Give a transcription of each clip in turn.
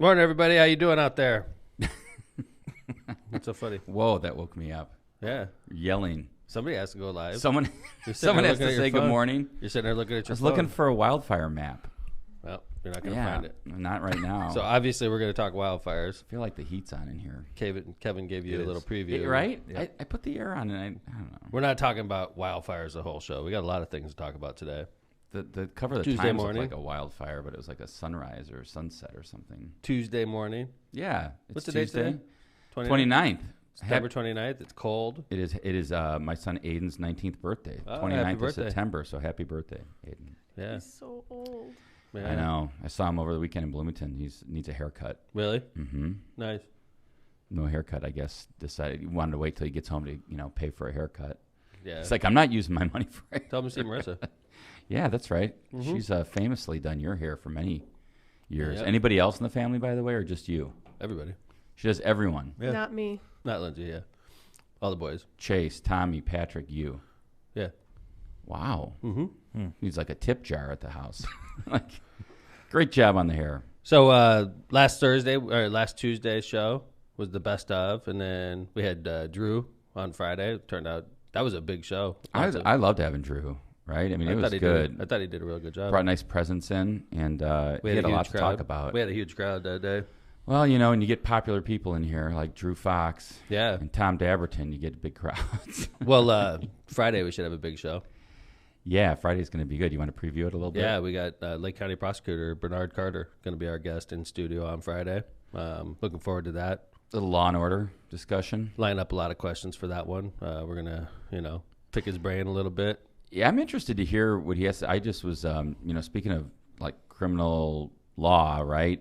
Morning, everybody. How you doing out there? What's so funny? Whoa, that woke me up. Yeah. Yelling. Somebody has to go live. Someone You're sitting someone there has to looking at say your good phone. morning. You're sitting there looking at I your was phone. looking for a wildfire map. Well, you're not going to Yeah, find it. not right now. So obviously we're going to talk wildfires. I feel like the heat's on in here. Kevin gave you a little preview. Right? Yeah. I put the air on and I don't know. We're not talking about wildfires the whole show. We got a lot of things to talk about today. The cover of the Tuesday Times morning. looked like a wildfire, but it was like a sunrise or sunset or something. Tuesday morning. Yeah. It's What's the date Tuesday. today? 29th. September 29th. It's cold. It is my son Aiden's 19th birthday. Oh, 29th happy of birthday. September, so happy birthday, Aiden. Yeah. He's so old. Yeah. I know. I saw him over the weekend in Bloomington. He needs a haircut. Really? Mm-hmm. Nice. No haircut, I guess. Decided he wanted to wait till he gets home to, pay for a haircut. Yeah. It's like, I'm not using my money for it. Tell him to see Marissa. Yeah, that's right. Mm-hmm. She's famously done your hair for many years. Yep. Anybody else in the family, by the way, or just you? Everybody. She does everyone. Yeah. Not me. Not Lindsay, yeah. All the boys. Chase, Tommy, Patrick, you. Yeah. Wow. Mm-hmm. Needs like a tip jar at the house. Great job on the hair. So last Tuesday's show was the best of, and then we had Drew on Friday. It turned out that was a big show. I loved having Drew, right? I mean, it was good. I thought he did a real good job. Brought nice presents in, and he had a lot to talk about. We had a huge crowd that day. Well, and you get popular people in here like Drew Fox Yeah. and Tom Daverton. You get big crowds. Well, Friday we should have a big show. Yeah, Friday's going to be good. You want to preview it a little bit? Yeah, we got Lake County Prosecutor Bernard Carter going to be our guest in studio on Friday. Looking forward to that. Little law and order discussion. Line up a lot of questions for that one. We're going to, pick his brain a little bit. Yeah, I'm interested to hear what he has to. I just was, speaking of like criminal law, right?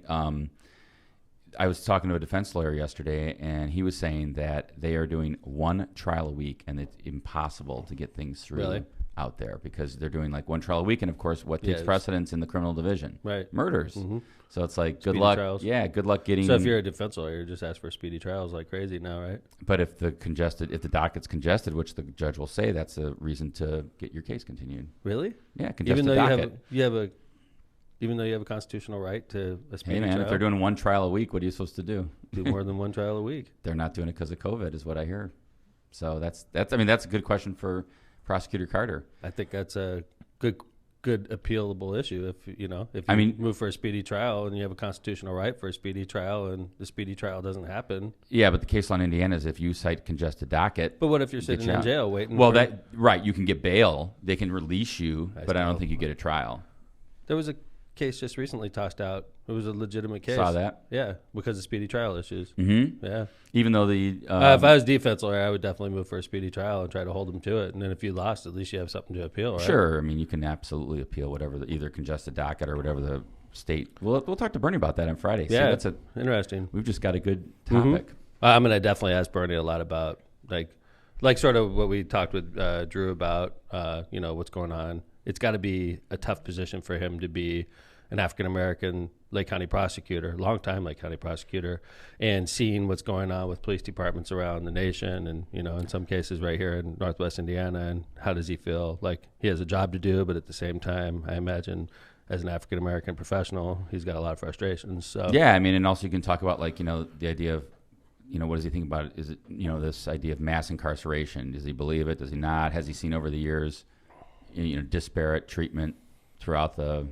I was talking to a defense lawyer yesterday, and he was saying that they are doing one trial a week, and it's impossible to get things through out there because they're doing like one trial a week, and of course, what takes precedence in the criminal division? Right. Murders. Mm-hmm. So it's like, good Speedy luck. trials. Yeah, good luck getting. So if you're a defense lawyer, just ask for speedy trials like crazy now, right? But if the docket's congested, which the judge will say, that's a reason to get your case continued. Really? Yeah, congested Even though docket. you have a constitutional right to a speedy Hey man, trial, if they're doing one trial a week, what are you supposed to do? do more than one trial a week. They're not doing it because of COVID, is what I hear. So that's a good question for Prosecutor Carter. I think that's a good appealable issue. If you move for a speedy trial and you have a constitutional right for a speedy trial, and the speedy trial doesn't happen. Yeah, but the case law in Indiana is if you cite congested docket. But what if you're sitting in jail waiting? Well, you can get bail. They can release you, but I don't think you get a trial. There was a case just recently tossed out. It was a legitimate case. Saw that? Yeah, because of speedy trial issues. Mm-hmm. Yeah. Even though the if I was defense lawyer, I would definitely move for a speedy trial and try to hold them to it. And then if you lost, at least you have something to appeal, right? Sure. I mean, you can absolutely appeal whatever, either congested docket or whatever the state. We'll talk to Bernie about that on Friday. Yeah, that's interesting. We've just got a good topic. Mm-hmm. I'm going to definitely ask Bernie a lot about like sort of what we talked with Drew about. What's going on. It's got to be a tough position for him to be an African-American Lake County prosecutor, longtime Lake County prosecutor, and seeing what's going on with police departments around the nation and, in some cases right here in Northwest Indiana. And how does he feel? Like he has a job to do, but at the same time, I imagine as an African-American professional, he's got a lot of frustrations. So yeah, I mean, and also you can talk about the idea of, what does he think about it? Is it, this idea of mass incarceration? Does he believe it? Does he not? Has he seen over the years, disparate treatment throughout the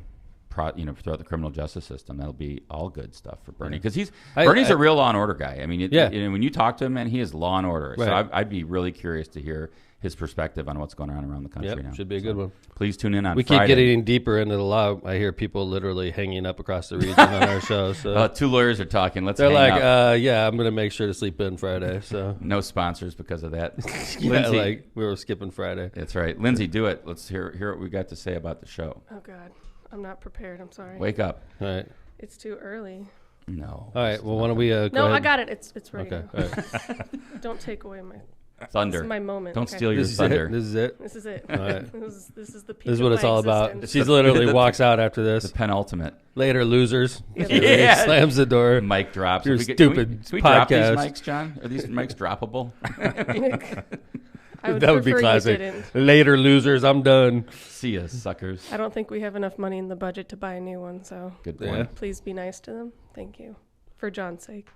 criminal justice system? That'll be all good stuff for Bernie because Bernie's a real law and order guy. I mean, when you talk to him, man, he is law and order. Right. So I'd be really curious to hear his perspective on what's going on around the country now. Should be a good one. Please tune in on We Friday. keep getting deeper into the law. I hear people literally hanging up across the region on our show. So two lawyers are talking. they're hang like, up. I'm going to make sure to sleep in Friday. So No sponsors because of that. Lindsay, we were skipping Friday. That's right. Lindsay, do it. Let's hear what we got to say about the show. Oh, God. I'm not prepared. I'm sorry. Wake up. All right. It's too early. No. All right. Well, why don't we go No, ahead? I got it. It's ready. Okay. now. All right. Don't take away my Thunder. This is my moment. Don't okay? steal your This is thunder. it. This is it. This is it. All right. This is the peak This is of what it's my all about. existence. She literally walks out after The this. penultimate. Later, losers. Yeah. He slams the door. Mic drops. Your Can we stupid can we drop these podcast. mics, John? Are these mics droppable? I would That would be prefer you classic. didn't. Later, losers. I'm done. See ya, suckers. I don't think we have enough money in the budget to buy a new one, so Good Yeah. point. please be nice to them. Thank you. for John's sake.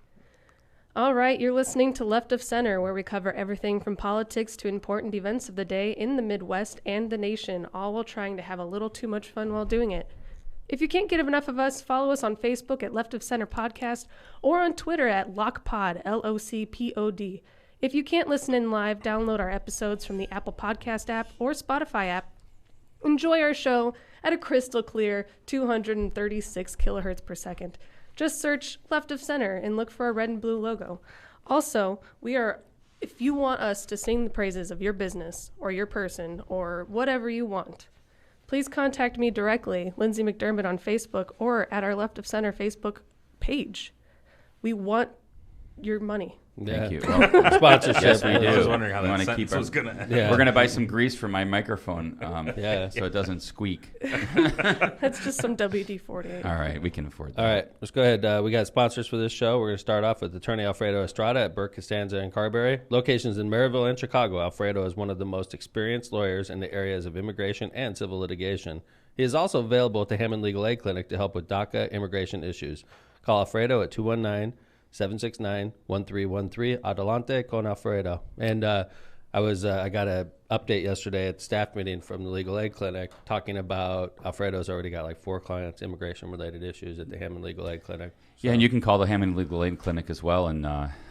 All right, you're listening to Left of Center, where we cover everything from politics to important events of the day in the Midwest and the nation, all while trying to have a little too much fun while doing it. If you can't get enough of us, follow us on Facebook at Left of Center Podcast or on Twitter at LOCPOD, LOCPOD. If you can't listen in live, download our episodes from the Apple Podcast app or Spotify app. Enjoy our show at a crystal clear 236 kilohertz per second. Just search Left of Center and look for a red and blue logo. Also, if you want us to sing the praises of your business or your person or whatever you want, please contact me directly, Lindsay McDermott on Facebook, or at our Left of Center Facebook page. We want your money. Thank you. Well, sponsorship. Yes, we do. I was wondering how We that wanna sentence keep was going to end. Yeah. We're going to buy some grease for my microphone so it doesn't squeak. That's just some WD-40. All right, we can afford that. All right, let's go ahead. We got sponsors for this show. We're going to start off with Attorney Alfredo Estrada at Burke, Costanza, and Carberry. Locations in Maryville and Chicago, Alfredo is one of the most experienced lawyers in the areas of immigration and civil litigation. He is also available at the Hammond Legal Aid Clinic to help with DACA immigration issues. Call Alfredo at 219-769-1313. Adelante con Alfredo. And I got an update yesterday at the staff meeting from the Legal Aid Clinic talking about Alfredo's already got like 4 clients, immigration-related issues at the Hammond Legal Aid Clinic. Yeah, and you can call the Hammond Legal Aid Clinic as well and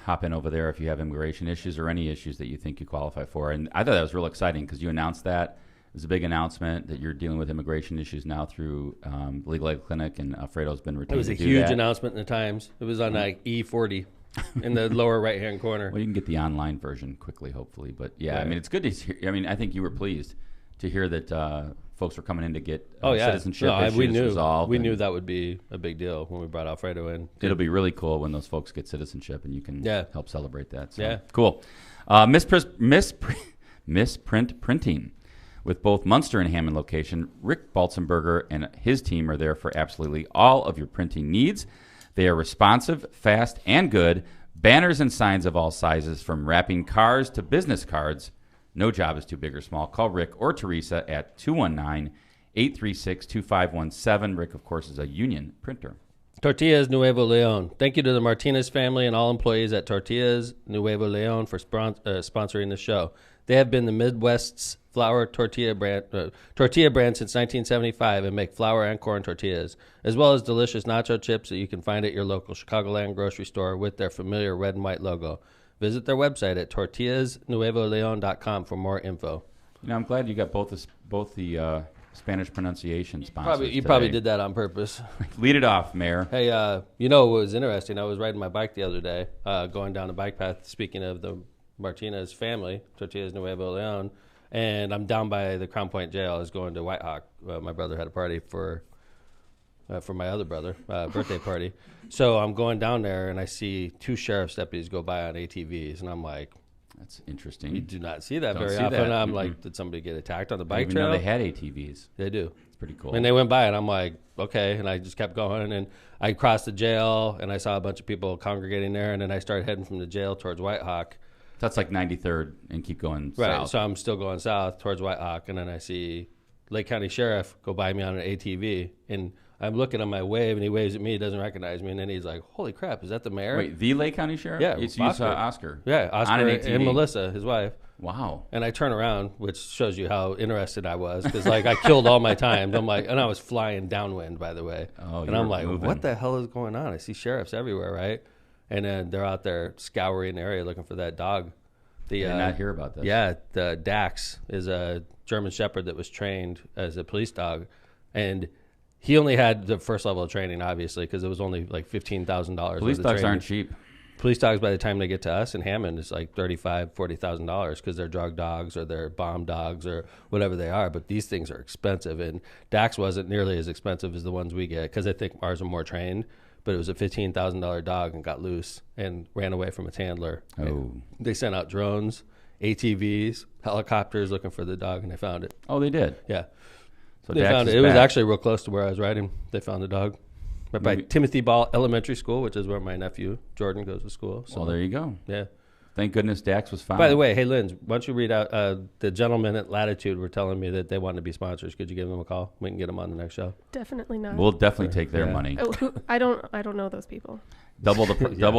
hop in over there if you have immigration issues or any issues that you think you qualify for. And I thought that was real exciting because you announced that. It was a big announcement that you're dealing with immigration issues now through Legal Aid Clinic, and Alfredo's been retained. It was a to do huge that. announcement in the Times. It was on like E40 in the lower right-hand corner. Well, you can get the online version quickly, hopefully. But yeah, Right. I mean, it's good to hear. I mean, I think you were pleased to hear that folks were coming in to get Oh yeah, citizenship issues we knew resolved. we and knew that would be a big deal when we brought Alfredo in. It'll be really cool when those folks get citizenship, and you can help celebrate that. So, Yeah. cool. Misprint Printing. With both Munster and Hammond location, Rick Balzenberger and his team are there for absolutely all of your printing needs. They are responsive, fast, and good. Banners and signs of all sizes, from wrapping cars to business cards. No job is too big or small. Call Rick or Teresa at 219-836-2517. Rick, of course, is a union printer. Tortillas Nuevo Leon. Thank you to the Martinez family and all employees at Tortillas Nuevo Leon for sponsoring the show. They have been the Midwest's flour tortilla brand since 1975 and make flour and corn tortillas, as well as delicious nacho chips that you can find at your local Chicagoland grocery store with their familiar red and white logo. Visit their website at tortillasnuevoleon.com for more info. You know, I'm glad you got both the Spanish pronunciation sponsors. You probably did that on purpose. Lead it off, Mayor. Hey, you know what was interesting? I was riding my bike the other day, going down the bike path, speaking of the Martinez family, Tortillas Nuevo Leon, and I'm down by the Crown Point jail. I was going to White Hawk. My brother had a party for my other brother, birthday party. So I'm going down there, and I see 2 sheriff's deputies go by on ATVs, and I'm like, that's interesting. you do not see that Don't very see often. that. I'm like, did somebody get attacked on the bike I didn't trail? even know they had ATVs. They do. It's pretty cool. And they went by, and I'm like, okay. And I just kept going, and I crossed the jail, and I saw a bunch of people congregating there, and then I started heading from the jail towards White Hawk. That's like 93rd and keep going Right, south. so I'm still going south towards White Hawk, and then I see Lake County Sheriff go by me on an ATV, and I'm looking on my wave, and he waves at me, he doesn't recognize me, and then he's like, holy crap, is that the mayor? Wait, the Lake County Sheriff? Yeah, You saw Oscar. Yeah, Oscar on an ATV. and Melissa, his wife. Wow. And I turn around, which shows you how interested I was, because like I killed all my time. I'm like, and I was flying downwind, by the way. Oh, and you I'm were like, moving. what the hell is going on? I see sheriffs everywhere, right? And then they're out there scouring the area looking for that dog. I did not hear about this. Yeah, the Dax is a German Shepherd that was trained as a police dog, and he only had the first level of training, obviously, because it was only like $15,000. Police dogs aren't cheap. Police dogs, by the time they get to us in Hammond, it's like $35,000, $40,000 because they're drug dogs or they're bomb dogs or whatever they are. But these things are expensive, and Dax wasn't nearly as expensive as the ones we get because I think ours are more trained. But it was a $15,000 dog and got loose and ran away from its handler. Oh. And they sent out drones, ATVs, helicopters looking for the dog, and they found it. Oh, they did? Yeah. So They Dax found is it. It was back. actually real close to where I was riding. They found the dog. Right by Maybe- Timothy Ball Elementary School, which is where my nephew Jordan goes to school. So Well, there you go. yeah. Thank goodness Dax was found. By the way, hey, Linz, why don't you read out the gentlemen at Latitude were telling me that they wanted to be sponsors. Could you give them a call? We can get them on the next show. Definitely not. We'll definitely take their Yeah. money. Oh, I don't know those people. Double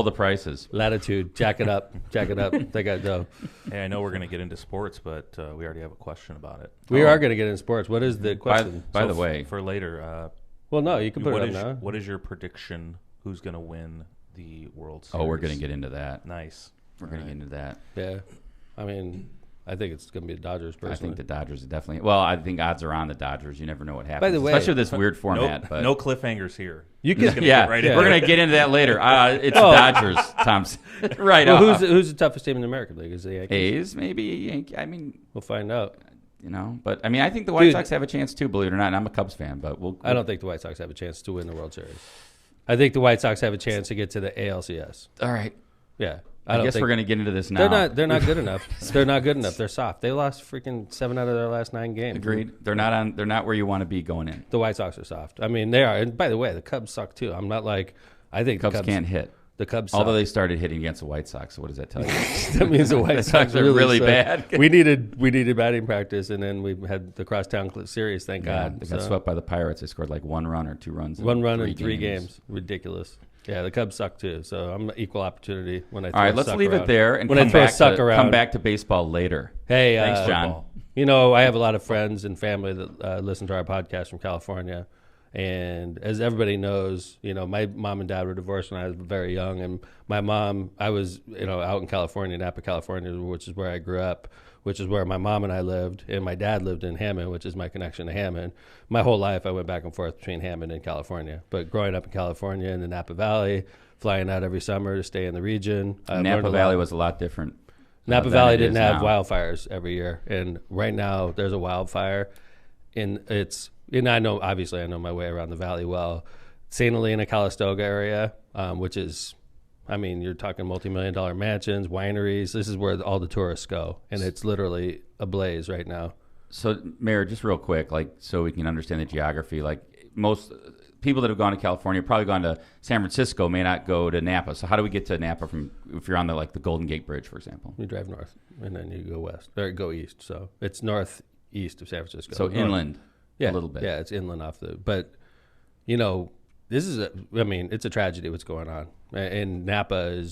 the prices. Latitude, jack it up. They got dough. Hey, I know we're going to get into sports, but we already have a question about it. We are going to get into sports. What is the question? By the way, for later. Well, no, you can put it up now. What is your prediction? Who's going to win the World Series? Oh, we're going to get into that. Nice. We're going to get into that. Yeah, I mean, I think it's going to be the Dodgers. Personally, I think the Dodgers are definitely. Well, I think odds are on the Dodgers. You never know what happens. By the way, especially with this weird format. But no cliffhangers here. You can, we're going to get into that later. It's the Dodgers, Tom's right. Well, who's the toughest team in the American League? Is the Yankees? A's, maybe Yankee. I mean, we'll find out. But I mean, I think the White Sox have a chance too. Believe it or not, and I'm a Cubs fan, but I don't think the White Sox have a chance to win the World Series. I think the White Sox have a chance to get to the ALCS. All right. Yeah. I guess we're going to get into this now. They're not good enough. They're not good enough. They're soft. They lost freaking 7 out of their last 9 games. Agreed. They're not where you want to be going in. The White Sox are soft. I mean, they are. And by the way, the Cubs suck too. I'm not like I think Cubs can't hit. The Cubs suck. Although they started hitting against the White Sox, so what does that tell you? That means the White Sox are really bad. We needed batting practice, and then we had the crosstown series. Thank God. They got swept by the Pirates. They scored like 1 run or 2 runs. One run in 3 games. Ridiculous. Yeah, the Cubs suck too. So I'm equal opportunity when I. Throw All right, let's leave around. it there and come back to baseball later. Hey, thanks, John. I have a lot of friends and family that listen to our podcast from California. And as everybody knows, my mom and dad were divorced when I was very young. And my mom, I was, out in California, Napa, California, which is where I grew up, which is where my mom and I lived. And my dad lived in Hammond, which is my connection to Hammond. My whole life, I went back and forth between Hammond and California. But growing up in California in the Napa Valley, flying out every summer to stay in the region. Napa Valley was a lot different. Napa Valley didn't have wildfires every year. And right now, there's a wildfire. And I know my way around the valley well. St. Helena, Calistoga area, which is, you're talking multi-million-dollar mansions, wineries. This is where all the tourists go, and it's literally ablaze right now. So, Mayor, just real quick, so we can understand the geography, most people that have gone to California, probably gone to San Francisco, may not go to Napa. So how do we get to Napa if you're on the Golden Gate Bridge, for example? You drive north, and then you go west, or go east. So it's northeast of San Francisco. So inland. Yeah, a little bit. Yeah, it's inland but this is it's a tragedy what's going on. And Napa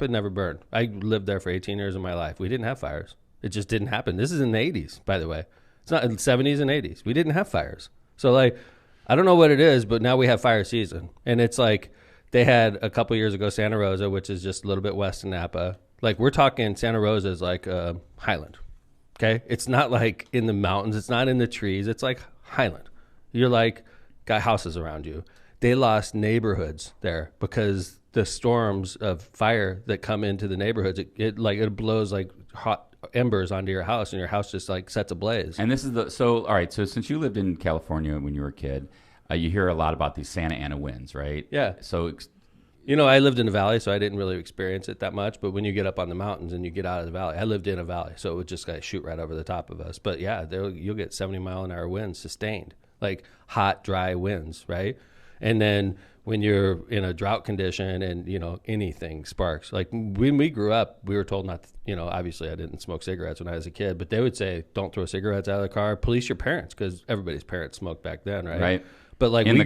never burned. I lived there for 18 years of my life. We didn't have fires. It just didn't happen. This is in the 80s, by the way. It's not in the 70s and 80s. We didn't have fires. So I don't know what it is, but now we have fire season. And it's they had a couple years ago Santa Rosa, which is just a little bit west of Napa. We're talking Santa Rosa is Highland. Okay, it's not in the mountains. It's not in the trees. It's Highland. You're got houses around you. They lost neighborhoods there because the storms of fire that come into the neighborhoods, it blows hot embers onto your house, and your house just sets ablaze. And this is all right. So since you lived in California when you were a kid, you hear a lot about these Santa Ana winds, right? Yeah. So. I lived in the valley, so I didn't really experience it that much. But when you get up on the mountains and you get out of the valley, I lived in a valley, so it would just shoot right over the top of us. But yeah, you'll get 70-mile-an-hour winds sustained, hot, dry winds, right? And then when you're in a drought condition and, anything sparks. When we grew up, we were told not to, obviously I didn't smoke cigarettes when I was a kid, but they would say, don't throw cigarettes out of the car, police your parents, because everybody's parents smoked back then, right? Right. But we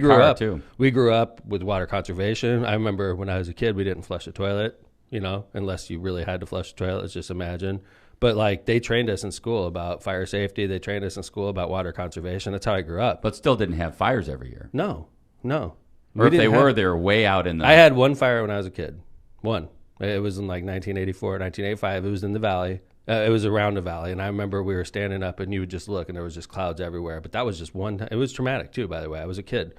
grew up with water conservation. I remember when I was a kid, we didn't flush the toilet, unless you really had to flush the toilet. Let's just imagine. But they trained us in school about fire safety. They trained us in school about water conservation. That's how I grew up. But still didn't have fires every year. No. Or if they were way out in the... I had one fire when I was a kid. One. It was in 1984, 1985. It was in the valley. It was around the valley, and I remember we were standing up, and you would just look, and there was just clouds everywhere. But that was just one time. It was traumatic, too, by the way. I was a kid.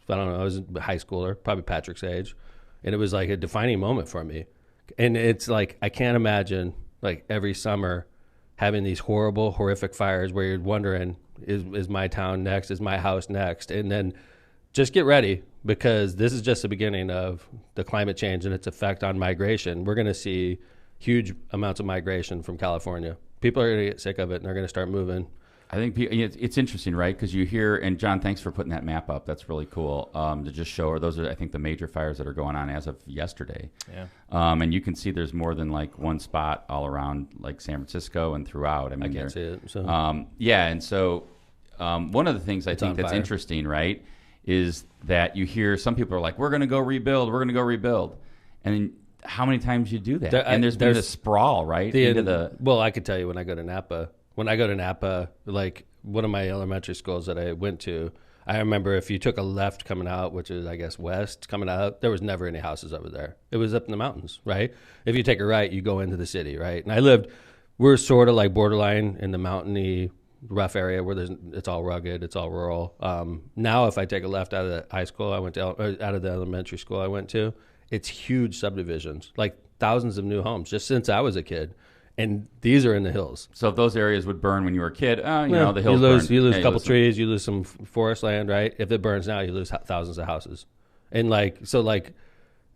I don't know. I was a high schooler, probably Patrick's age. And it was a defining moment for me. And it's I can't imagine, every summer having these horrible, horrific fires where you're wondering, is my town next? Is my house next? And then just get ready, because this is just the beginning of the climate change and its effect on migration. We're going to see huge amounts of migration from California. People are going to get sick of it, and they're going to start moving. I think it's interesting, right? Because you hear, and John, thanks for putting that map up. That's really cool to just show her. Those are, I think, the major fires that are going on as of yesterday. Yeah. And you can see there's more than one spot all around San Francisco and throughout. I can't see it. So. And so one of the things I think that's fire. interesting, right, is that you hear some people are like, we're going to go rebuild. And then how many times you do that? There's been this sprawl, right? Well, I could tell you when I go to Napa, like one of my elementary schools that I went to, I remember if you took a left coming out, which is, I guess, west coming out, there was never any houses over there. It was up in the mountains, right? If you take a right, you go into the city, right? And we're sort of like borderline in the mountainy, rough area where it's all rugged, it's all rural. Now, if I take a left out of the high school I went to, out of the elementary school I went to, it's huge subdivisions, like thousands of new homes just since I was a kid. And these are in the hills. So if those areas would burn when you were a kid, the hills you lose a couple trees, you lose some forest land, right? If it burns now, you lose thousands of houses. And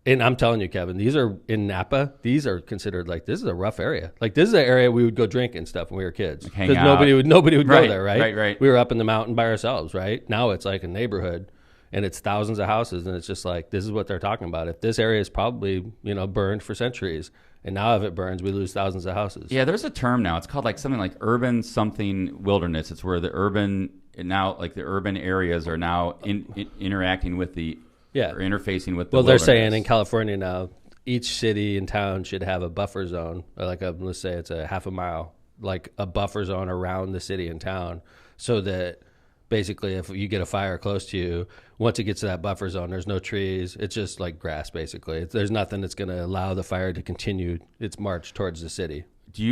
and I'm telling you, Kevin, these are in Napa. These are considered this is a rough area. Like this is an area we would go drink and stuff when we were kids because nobody would go there, right? Right. We were up in the mountain by ourselves, right? Now it's like a neighborhood, and it's thousands of houses, and it's just like this is what they're talking about. If this area is probably burned for centuries. And now if it burns, we lose thousands of houses. Yeah, there's a term now. It's called something like urban something wilderness. It's where the urban areas are now interacting with or interfacing with the wilderness. They're saying in California now, each city and town should have a buffer zone, let's say it's a half a mile, like a buffer zone around the city and town, so that basically if you get a fire close to you, once it gets to that buffer zone, there's no trees. It's just like grass, basically. There's nothing that's going to allow the fire to continue its march towards the city. Do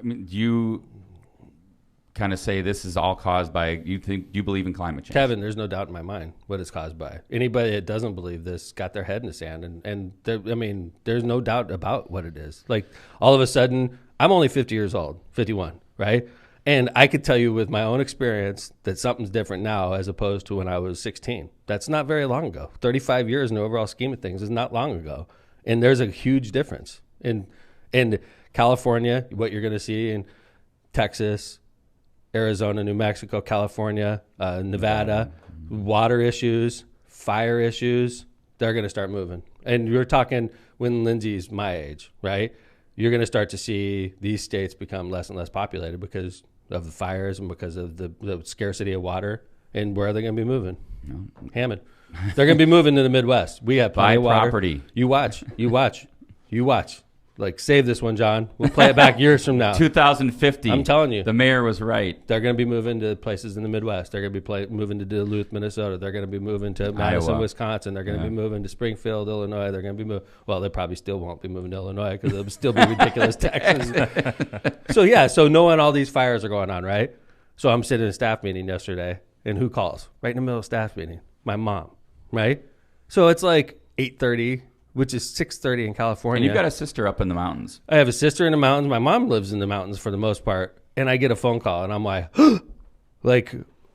you kind of say this is all caused by, do you believe in climate change? Kevin, there's no doubt in my mind what it's caused by. Anybody that doesn't believe this got their head in the sand. And there's no doubt about what it is. Like all of a sudden, I'm only 50 years old, 51, right? And I could tell you with my own experience that something's different now as opposed to when I was 16. That's not very long ago. 35 years in the overall scheme of things is not long ago. And there's a huge difference. In California, what you're going to see in Texas, Arizona, New Mexico, California, Nevada, water issues, fire issues, they're going to start moving. And you're talking when Lindsay's my age, right? You're going to start to see these states become less and less populated because of the fires and because of the scarcity of water. And where are they going to be moving? No. Hammond. They're going to be moving to the Midwest. We have plenty of water. Property. You watch. Like, save this one, John. We'll play it back years from now. 2050. I'm telling you. The mayor was right. They're going to be moving to places in the Midwest. They're going to be moving to Duluth, Minnesota. They're going to be moving to Madison, Iowa. Wisconsin. They're going to be moving to Springfield, Illinois. They're going to be moving. Well, they probably still won't be moving to Illinois because it'll still be ridiculous taxes. So knowing all these fires are going on, right? So I'm sitting in a staff meeting yesterday, and who calls? Right in the middle of staff meeting. My mom, right? So it's like 8:30. Which is 6:30 in California. And you've got a sister up in the mountains. I have a sister in the mountains. My mom lives in the mountains for the most part. And I get a phone call, and I'm like,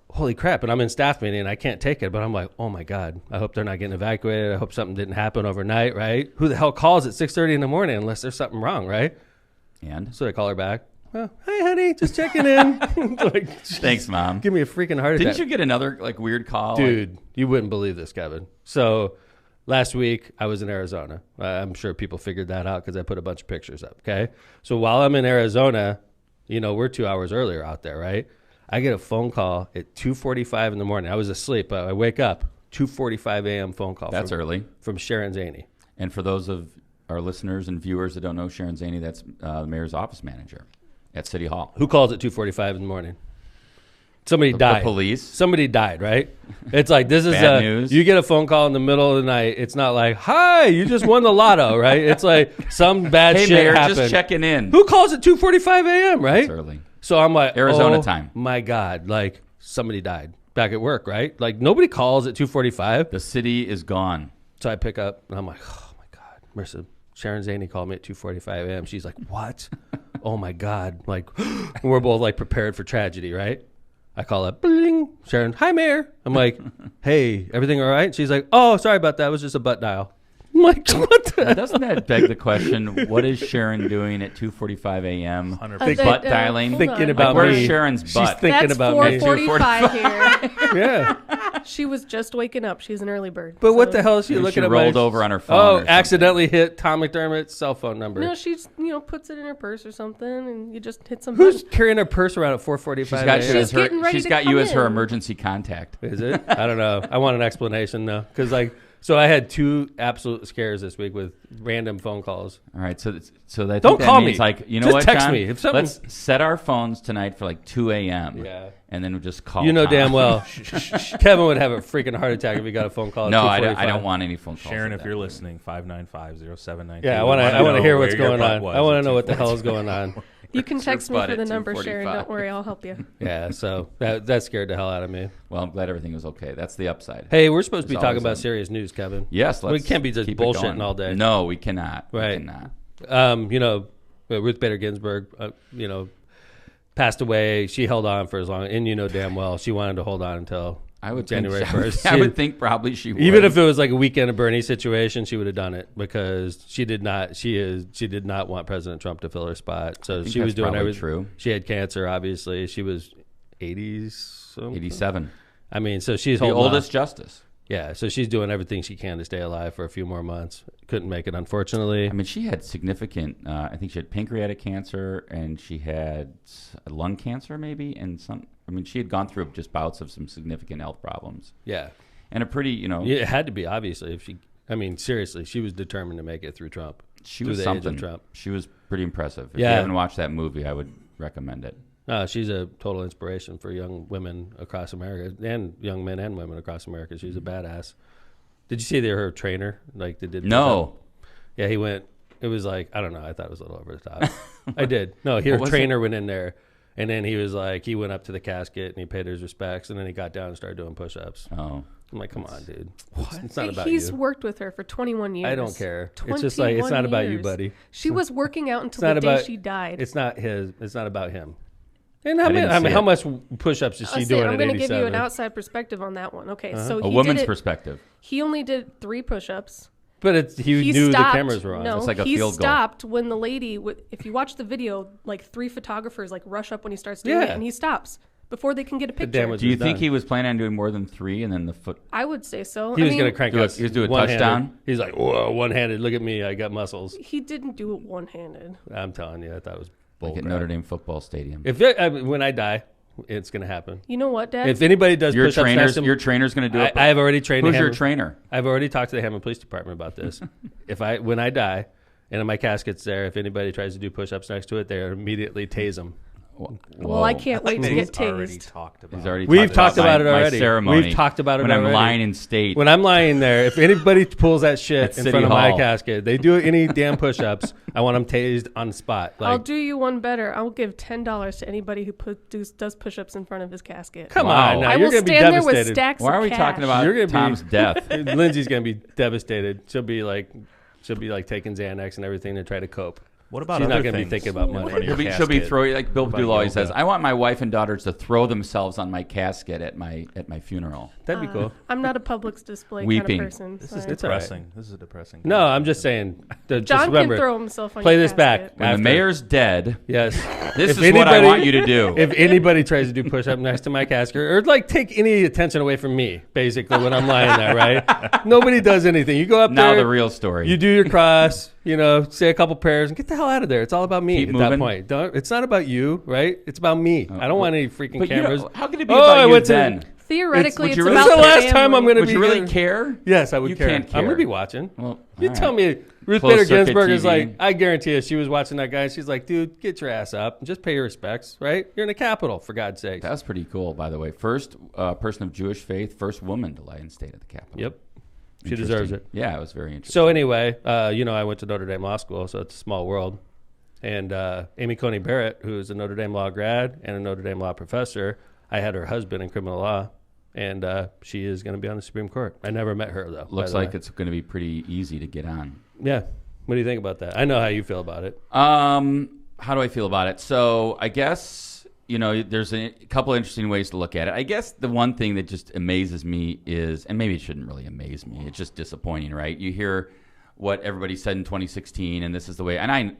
holy crap. And I'm in staff meeting, and I can't take it. But I'm like, oh, my God. I hope they're not getting evacuated. I hope something didn't happen overnight, right? Who the hell calls at 6:30 in the morning unless there's something wrong, right? And? So I call her back. Well, hey, honey, just checking in. Thanks, Mom. Give me a freaking heart attack. Didn't you get another weird call? Dude, you wouldn't believe this, Kevin. So last week, I was in Arizona. I'm sure people figured that out because I put a bunch of pictures up, okay? So while I'm in Arizona, we're 2 hours earlier out there, right? I get a phone call at 2:45 in the morning. I was asleep, but I wake up, 2:45 a.m. phone call. That's early. From Sharon Zaney. And for those of our listeners and viewers that don't know Sharon Zaney, that's the mayor's office manager at City Hall. Who calls at 2:45 in the morning? Somebody died. The police. Somebody died, right? It's like, this is Bad news. You get a phone call in the middle of the night. It's not like, hi, you just won the lotto, right? It's like some bad hey, shit Mayor, happened. just checking in. Who calls at 2:45 a.m., right? That's early. So I'm like, Arizona time. My God, like somebody died back at work, right? Like nobody calls at 2:45. The city is gone. So I pick up, and I'm like, oh, my God. Marissa, Sharon Zaney called me at 2:45 a.m. She's like, what? Oh, my God. Like, and we're both like prepared for tragedy, right? I call up, bling, Sharon, hi, Mayor. I'm like, hey, everything all right? She's like, oh, sorry about that. It was just a butt dial. I'm like, what the hell? Doesn't that beg the question? What is Sharon doing at 2:45 a.m.? 100%. Butt dialing, Thinking about where's me. Sharon's She's butt? thinking That's about me. 4:45 here. Yeah. She was just waking up. She's an early bird. But what so- the hell is she Maybe looking she at? rolled my, over on her phone or Oh, something. accidentally hit Tom McDermott's cell phone number. No, she's puts it in her purse or something, and you just hit some. Who's button. carrying a purse around at 4:45? She's got, She's getting ready she's to got you come as her in. emergency contact. Is it? I don't know. I want an explanation though, because so I had 2 absolute scares this week with random phone calls. All right, so I Don't think that call means me. like, you know Just what, text John? me. If something- Let's set our phones tonight for like 2 a.m. Yeah. And then we'll just call. You know Tom. damn well, Kevin would have a freaking heart attack if he got a phone call. At No, 2:45. I don't want any phone calls. Sharon, at if that you're point. listening, 595-0792. Yeah, I want to hear what's going on. I want to know what the hell is going on. You can text me butt for at the number, 2:45. Sharon. Don't worry, I'll help you. Yeah, so that scared the hell out of me. Well, I'm glad everything was okay. That's the upside. Hey, we're supposed to be There's talking always about a- serious news, Kevin. Yes, We let's can't be just keep it bullshitting going. all day. No, we cannot. Right. We cannot. Ruth Bader Ginsburg, passed away. She held on for as long, and you know damn well she wanted to hold on until I would January think, 1st. I would think probably she would. Even if it was like a weekend of Bernie situation, she would have done it because she did not. She did not want President Trump to fill her spot. So think she was that's doing probably everything. true. She had cancer, obviously. She was 80s. 87. I mean, so she's The holding on. oldest justice. Yeah, so she's doing everything she can to stay alive for a few more months. Couldn't make it, unfortunately. I mean, she had significant, I think she had pancreatic cancer and she had lung cancer maybe. She had gone through just bouts of some significant health problems. Yeah. And a pretty, Yeah, it had to be, obviously. Seriously, she was determined to make it through Trump. she through was the age of something. Trump. She was pretty impressive. If Yeah. you haven't watched that movie, I would recommend it. She's a total inspiration for young women across America and young men and women across America. She's a badass. Did you see her trainer? Like they did? No. Yeah, he went. It was like, I don't know. I thought it was a little over the top. I did. No, her What was trainer went in there, and then he was like, he went up to the casket and he paid his respects, and then he got down and started doing push-ups. Oh. I'm like, come on, dude. It's not about He's you. worked with her for 21 years. I don't care. It's just like, it's 21 not about you, years. buddy. She was working out until not the day about- she died. It's not his. It's not about him. And I didn't see how it. much push-ups is she doing I'm at going to give you 87? an outside perspective on that one. Okay, so A he woman's did it, perspective. He only did 3 push-ups. But he knew stopped, the cameras were on. No, It's like a he field goal. stopped when the lady. If you watch the video, like 3 photographers like rush up when he starts doing it, Yeah. and he stops before they can get a picture. damage Do you was think done. he was planning on doing more than 3 and then the foot? I would say so. He was I going mean, to crank Do a- out. he was doing a one-handed. touchdown? He's like, whoa, one-handed. Look at me. I got muscles. He didn't do it one-handed. I'm telling you, I thought it was bull Like at crap. Notre Dame football stadium. When I die, it's going to happen. You know what, Dad? If anybody does Your push-ups next to me, trainer's going to do it. I have already trained. Who's the your Hammond- trainer? I've already talked to the Hammond Police Department about this. When I die, and my casket's there, if anybody tries to do push-ups next to it, they immediately tase them. well, I can't wait to He's get already tased. talked about. He's already We've talked my- about it my already. ceremony We've talked about it when already. I'm lying in state. When I'm lying there, if anybody pulls that shit At in City front of my Hall. casket, they do any damn push-ups, I want them tased on the spot. I'll Like, do you one better. I'll give $10 to anybody who does push-ups in front of his casket. come Wow. on now. I You're will going to be stand there with devastated. stacks Why of are we cash. talking about You're gonna be- Tom's death? Lindsay's going to be devastated. She'll be like taking Xanax and everything to try to cope. What about She's not other gonna be things thinking about in money. front of your She'll be casket? throwing, like Bill About Padula always yoga? says, I want my wife and daughters to throw themselves on my casket at my funeral. That'd be cool. I'm not a public display Weeping. kind of person. This is Sorry. It's all right. depressing. This is a depressing. No, I'm just saying. Just John remember, can throw himself on play your this back. casket. When After. the mayor's dead, Yes. this If is what I anybody- want you to do. If anybody tries to do push-up next to my casket or like take any attention away from me, basically when I'm lying there, right? Nobody does anything. You go up Now there. the real story. You do your cross, say a couple prayers and get the hell out of there. It's all about me Keep at that moving. point. It's not about you, right? It's about me. I don't want any freaking But you cameras. don't- how could it be Oh, about I you went to- then? Theoretically, would it's you about really- This is the last family. time I'm going to Would be you really here. care? Yes, I would You care. can't I'm going to care. be watching. Well, You all tell right. me, Ruth Closed Bader circuit Ginsburg is TV. like, I guarantee you, she was watching that guy and she's like, dude, get your ass up and just pay your respects, right? You're in the Capitol, for God's sake. That's pretty cool, by the way. First person of Jewish faith, first woman to lie in state at the Capitol. Yep. She deserves it. Yeah, it was very interesting. So anyway, I went to Notre Dame Law School, so it's a small world. And Amy Coney Barrett, who is a Notre Dame law grad and a Notre Dame law professor, I had her husband in criminal law, and she is going to be on the Supreme Court. I never met her, though. Looks like it's going to be pretty easy to get on. Yeah. What do you think about that? I know how you feel about it. How do I feel about it? So I guess, there's a couple of interesting ways to look at it. I guess the one thing that just amazes me is, and maybe it shouldn't really amaze me, it's just disappointing, right? You hear what everybody said in 2016, and this is the way. And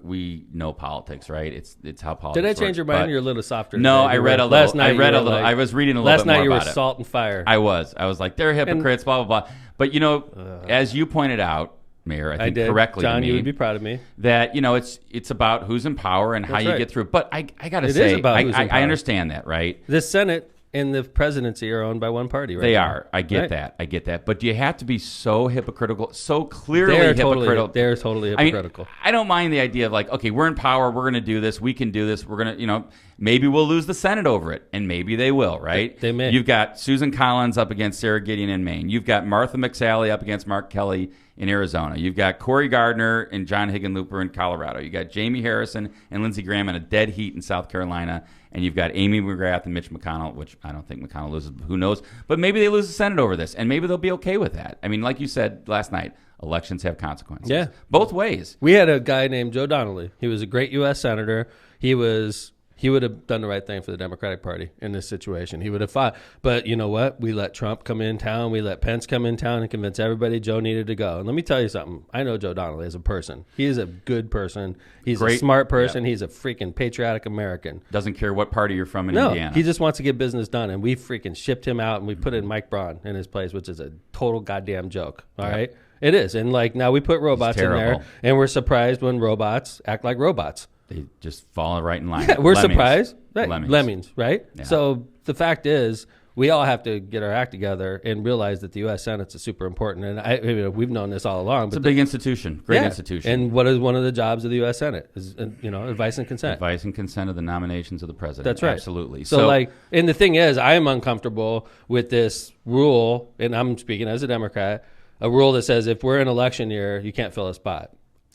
we know politics, right? It's how politics. Did I change works, your mind? You're a little softer. No, today. I read a little. Last night I read you a were little. like- I was reading a little Last bit more night you were about it. salt and fire. I was like, they're hypocrites, blah blah blah. But as you pointed out, Mayor, I think did. correctly, John, to me, you would be proud of me. that it's about who's in power and how That's you right. get through. But I got to It say, is about who's in I power. understand that, right? The Senate and the presidency are owned by one party, right? They now. are. I get Right. that. I get that. But do you have to be so hypocritical, so clearly They're hypocritical? totally hypocritical. I don't mind the idea of like, okay, we're in power, we're going to do this, we can do this, we're going to, maybe we'll lose the Senate over it, and maybe they will, right? They may. You've got Susan Collins up against Sarah Gideon in Maine. You've got Martha McSally up against Mark Kelly in Arizona. You've got Cory Gardner and John Hickenlooper in Colorado. You got Jamie Harrison and Lindsey Graham in a dead heat in South Carolina. And you've got Amy McGrath and Mitch McConnell, which I don't think McConnell loses. Who knows? But maybe they lose the Senate over this, and maybe they'll be okay with that. I mean, like you said last night, elections have consequences. Yeah. Both ways. We had a guy named Joe Donnelly. He was a great U.S. senator. He would have done the right thing for the Democratic Party in this situation. He would have fought. But you know what? We let Trump come in town. We let Pence come in town and convince everybody Joe needed to go. And let me tell you something. I know Joe Donnelly as a person. He is a good person. He's a smart person. Yeah. He's a freaking patriotic American. Doesn't care what party you're from in No, Indiana. he just wants to get business done. And we freaking shipped him out and we put in Mike Braun in his place, which is a total goddamn joke. All right? It is. And like now we put robots in there and we're surprised when robots act like robots. They just fall right in line. Yeah, we're Lemmings. surprised. Right. Lemmings, right? Yeah. So the fact is, we all have to get our act together and realize that the U.S. Senate's super important. And we've known this all along. It's a big institution, great institution. And what is one of the jobs of the U.S. Senate is, advice and consent. Advice and consent of the nominations of the president. That's right. Absolutely. So and the thing is, I am uncomfortable with this rule, and I'm speaking as a Democrat, a rule that says if we're in election year, you can't fill a spot.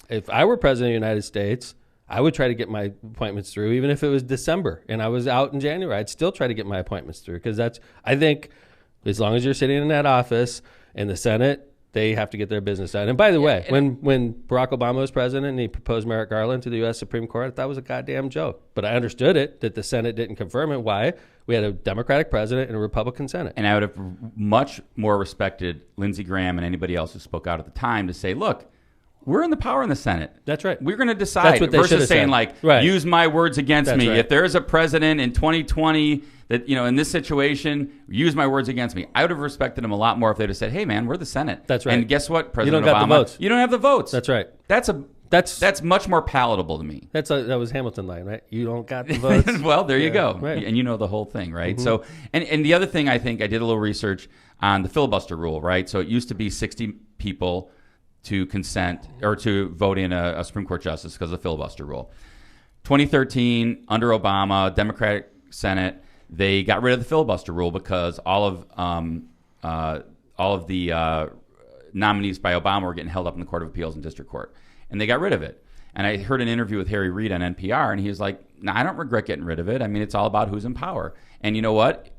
If I were president of the United States, I would try to get my appointments through, even if it was December and I was out in January. I'd still try to get my appointments through because I think, as long as you're sitting in that office in the Senate, they have to get their business done. And by the way, when Barack Obama was president and he proposed Merrick Garland to the U.S. Supreme Court, I thought it was a goddamn joke. But I understood it, that the Senate didn't confirm it. Why? We had a Democratic president and a Republican Senate. And I would have much more respected Lindsey Graham and anybody else who spoke out at the time to say, look, we're in the power in the Senate. That's right. We're going to decide. That's what they should versus have saying said. use my words against That's me. right. If there is a president in 2020 that, in this situation, use my words against me. I would have respected him a lot more if they'd have said, hey, man, we're the Senate. That's right. And guess what, President You don't got Obama? the votes. You don't have the votes. That's right. That's much more palatable to me. That was Hamilton line, right? You don't got the votes. Well, there you go. Right. And you know the whole thing, right? Mm-hmm. So, and the other thing, I think I did a little research on the filibuster rule, right? So it used to be 60 people to consent or to vote in a Supreme Court justice because of the filibuster rule. 2013, under Obama, Democratic Senate, they got rid of the filibuster rule because all of the nominees by Obama were getting held up in the Court of Appeals and District Court, and they got rid of it. And I heard an interview with Harry Reid on NPR, and he was like, "No, I don't regret getting rid of it. I mean, it's all about who's in power." And you know what?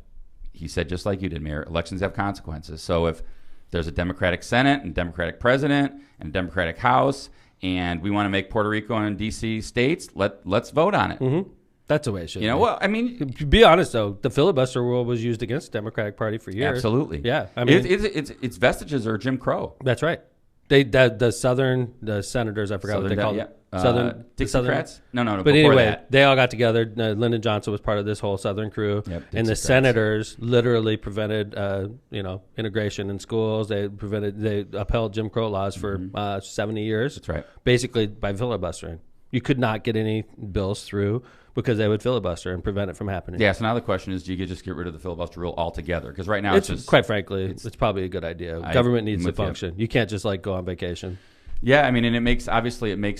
He said, just like you did, Mayor, elections have consequences. So if there's a Democratic Senate and Democratic President and a Democratic House, and we want to make Puerto Rico and D.C. states, let's vote on it. Mm-hmm. That's the way it should be. Well, I mean... To be honest, though, the filibuster rule was used against the Democratic Party for years. Absolutely. Yeah. I mean, its vestiges are Jim Crow. That's right. The senators, I forgot what they called it. Dixiecrats? No. But anyway, they all got together. Lyndon Johnson was part of this whole Southern crew. Yep, and the senators literally prevented, integration in schools. They upheld Jim Crow laws for 70 years. That's right. Basically by filibustering. You could not get any bills through because they would filibuster and prevent it from happening. Yeah, so now the question is, do you just get rid of the filibuster rule altogether? Because right now it's just... Quite frankly, it's probably a good idea. Government needs to function. You can't just go on vacation. Yeah, I mean, and it makes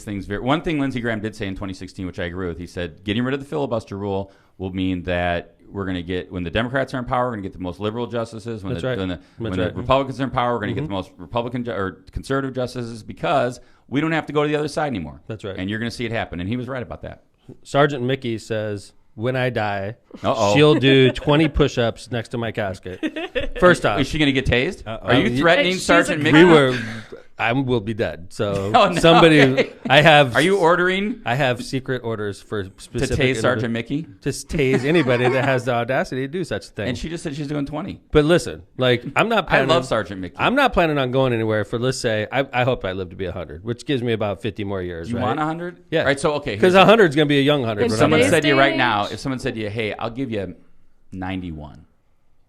things very... One thing Lindsey Graham did say in 2016, which I agree with, he said, getting rid of the filibuster rule will mean that we're going to get, when the Democrats are in power, we're going to get the most liberal justices. When the Republicans are in power, we're going to get the most Republican or conservative justices because we don't have to go to the other side anymore. That's right. And you're going to see it happen. And he was right about that. Sergeant Mickey says, when I die, she'll do 20 push-ups next to my casket. First off. Is she going to get tased? Are you threatening Sergeant Mickey? I will be dead. So Oh, no. somebody, Okay. I have. Are you ordering I have secret orders for to specific. tase Sergeant Mickey? Just tase anybody that has the audacity to do such a thing. And she just said she's doing 20. But listen, like I'm not. I Planning, love Sergeant Mickey. I'm not planning on going anywhere for. Let's say I hope I live to be 100, which gives me about 50 more years. You right? want 100? Yeah. All right. So okay. Because here's- 100 is going to be a young 100. If when I'm someone today's dead. said to you day right and now, age. if someone said to you, "Hey, I'll give you 91,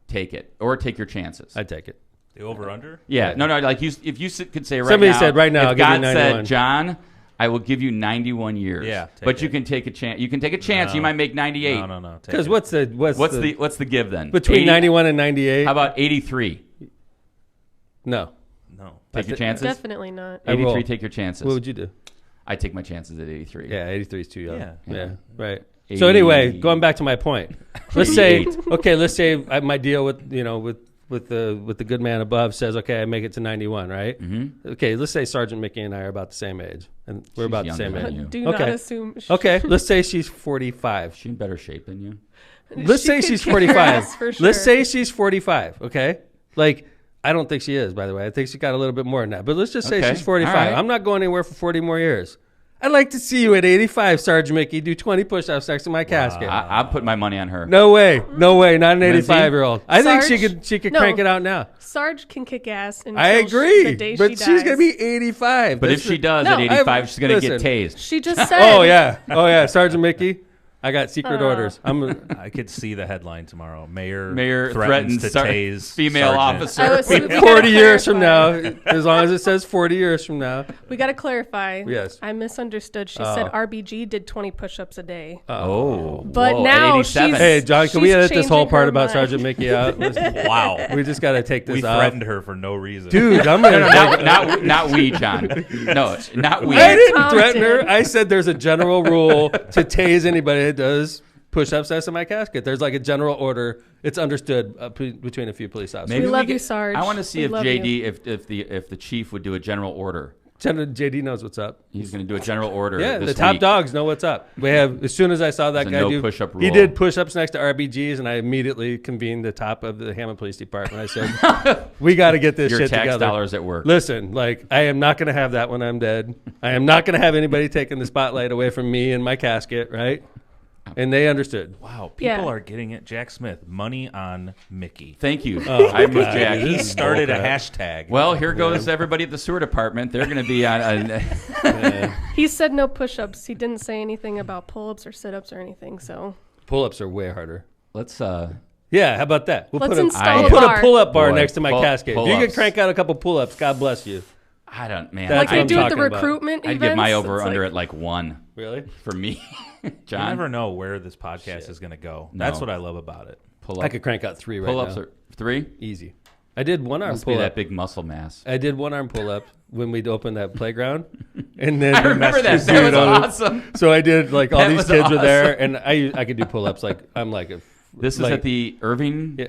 take it, or take your chances." I'd take it. The over/under. Yeah, no, like if you could say right Somebody now, said right now, if I'll give you God 91. said, John, I will give you 91 years. Yeah, take but you it. can take a chance. You can take a chance. No. You might make 98. No. take Because it. what's the What's the give then? between 80? 91 and 98? How about 83? No. No. Take your chances. Definitely not. I roll. 83. Take your chances. What would you do? I take my chances at 83. Yeah, 83 is too young. Yeah. Right. 80. So anyway, going back to my point, let's say my deal with the good man above says okay, I make it to 91, right? Mm-hmm. Okay, let's say Sergeant Mickey and I are about the same age, and we're She's about the younger same than age. you. Do not Okay. assume. Okay, let's say she's 45. She's in better shape than you. Let's She say could she's kick your 45. ass for sure. Let's say she's 45. Okay, like. I don't think she is, by the way. I think she got a little bit more than that. But let's just say Okay. she's 45. All right. I'm not going anywhere for 40 more years. I'd like to see you at 85, Sergeant Mickey, do 20 push-ups next to my casket. I'll put my money on her. No way. Not an Lindsay? 85-year-old. I think Sarge? she could No. crank it out now. Sarge can kick ass. Until I the agree. day But she she's going to dies. be 85. But if That's she the- does No, at 85, she's going to get listen. tased. She just said. Oh, yeah. Sergeant Mickey, I got secret orders. I could see the headline tomorrow. Mayor threatens to tase female sergeant. officer. Oh, so we gotta 40 years from now, clarify. as long as it says 40 years from now. We got to clarify. Yes. I misunderstood. She said RBG did 20 push-ups a day. Oh. But whoa, now 87. she's- Hey, John, can we She's edit this whole changing part her about mind. Sergeant Mickey out? Wow. We just got to take this We off. threatened her for no reason. Dude, I'm going to... Not we, John. No, not we. I didn't Tom threaten her. did. I said there's a general rule to tase anybody that does push-ups next to my casket. There's like a general order. It's understood between a few police officers. Maybe We love get- you, Sarge. I want to see We if love JD, you. if the chief would do a general order. JD knows what's up. He's going to do a general order. Yeah, this the top week. dogs know what's up. We have as soon as I saw that There's a guy no do push-up he rule. did push-ups next to RBGs, and I immediately convened the top of the Hammond Police Department. I said, "We got to get this Your shit tax together." dollars at work. Listen, like I am not going to have that when I'm dead. I am not going to have anybody taking the spotlight away from me and my casket, right? And they understood. Wow. People Yeah. are getting it. Jack Smith, money on Mickey. Thank you. Oh, I moved Jack. He started a Okay. hashtag. Well, here goes everybody at the sewer department. They're going to be on. He said no push-ups. He didn't say anything about pull-ups or sit-ups or anything. So Pull-ups are way harder. Let's. Yeah, how about that? Let's put a, install a put bar. a pull-up bar Boy, next to my casket. If you can pull-ups. crank out a couple pull-ups, God bless you. I don't, man. That's like what they I'm do at the talking about. recruitment I'd events. give my over it's under like, at like 1 Really? for me. You John, never know where this podcast is going to go. That's No. what I love about it. pull I up. could crank out 3 right Pull-ups now. are 3. Easy. I did one arm Must be that pull-up. big muscle mass. I did one arm pull-up when we'd opened that playground. And then I remember that. this That was dude on- awesome. So I did like all That these was kids were there, awesome. and I could do pull-ups like I'm like a This is like, at the Irving.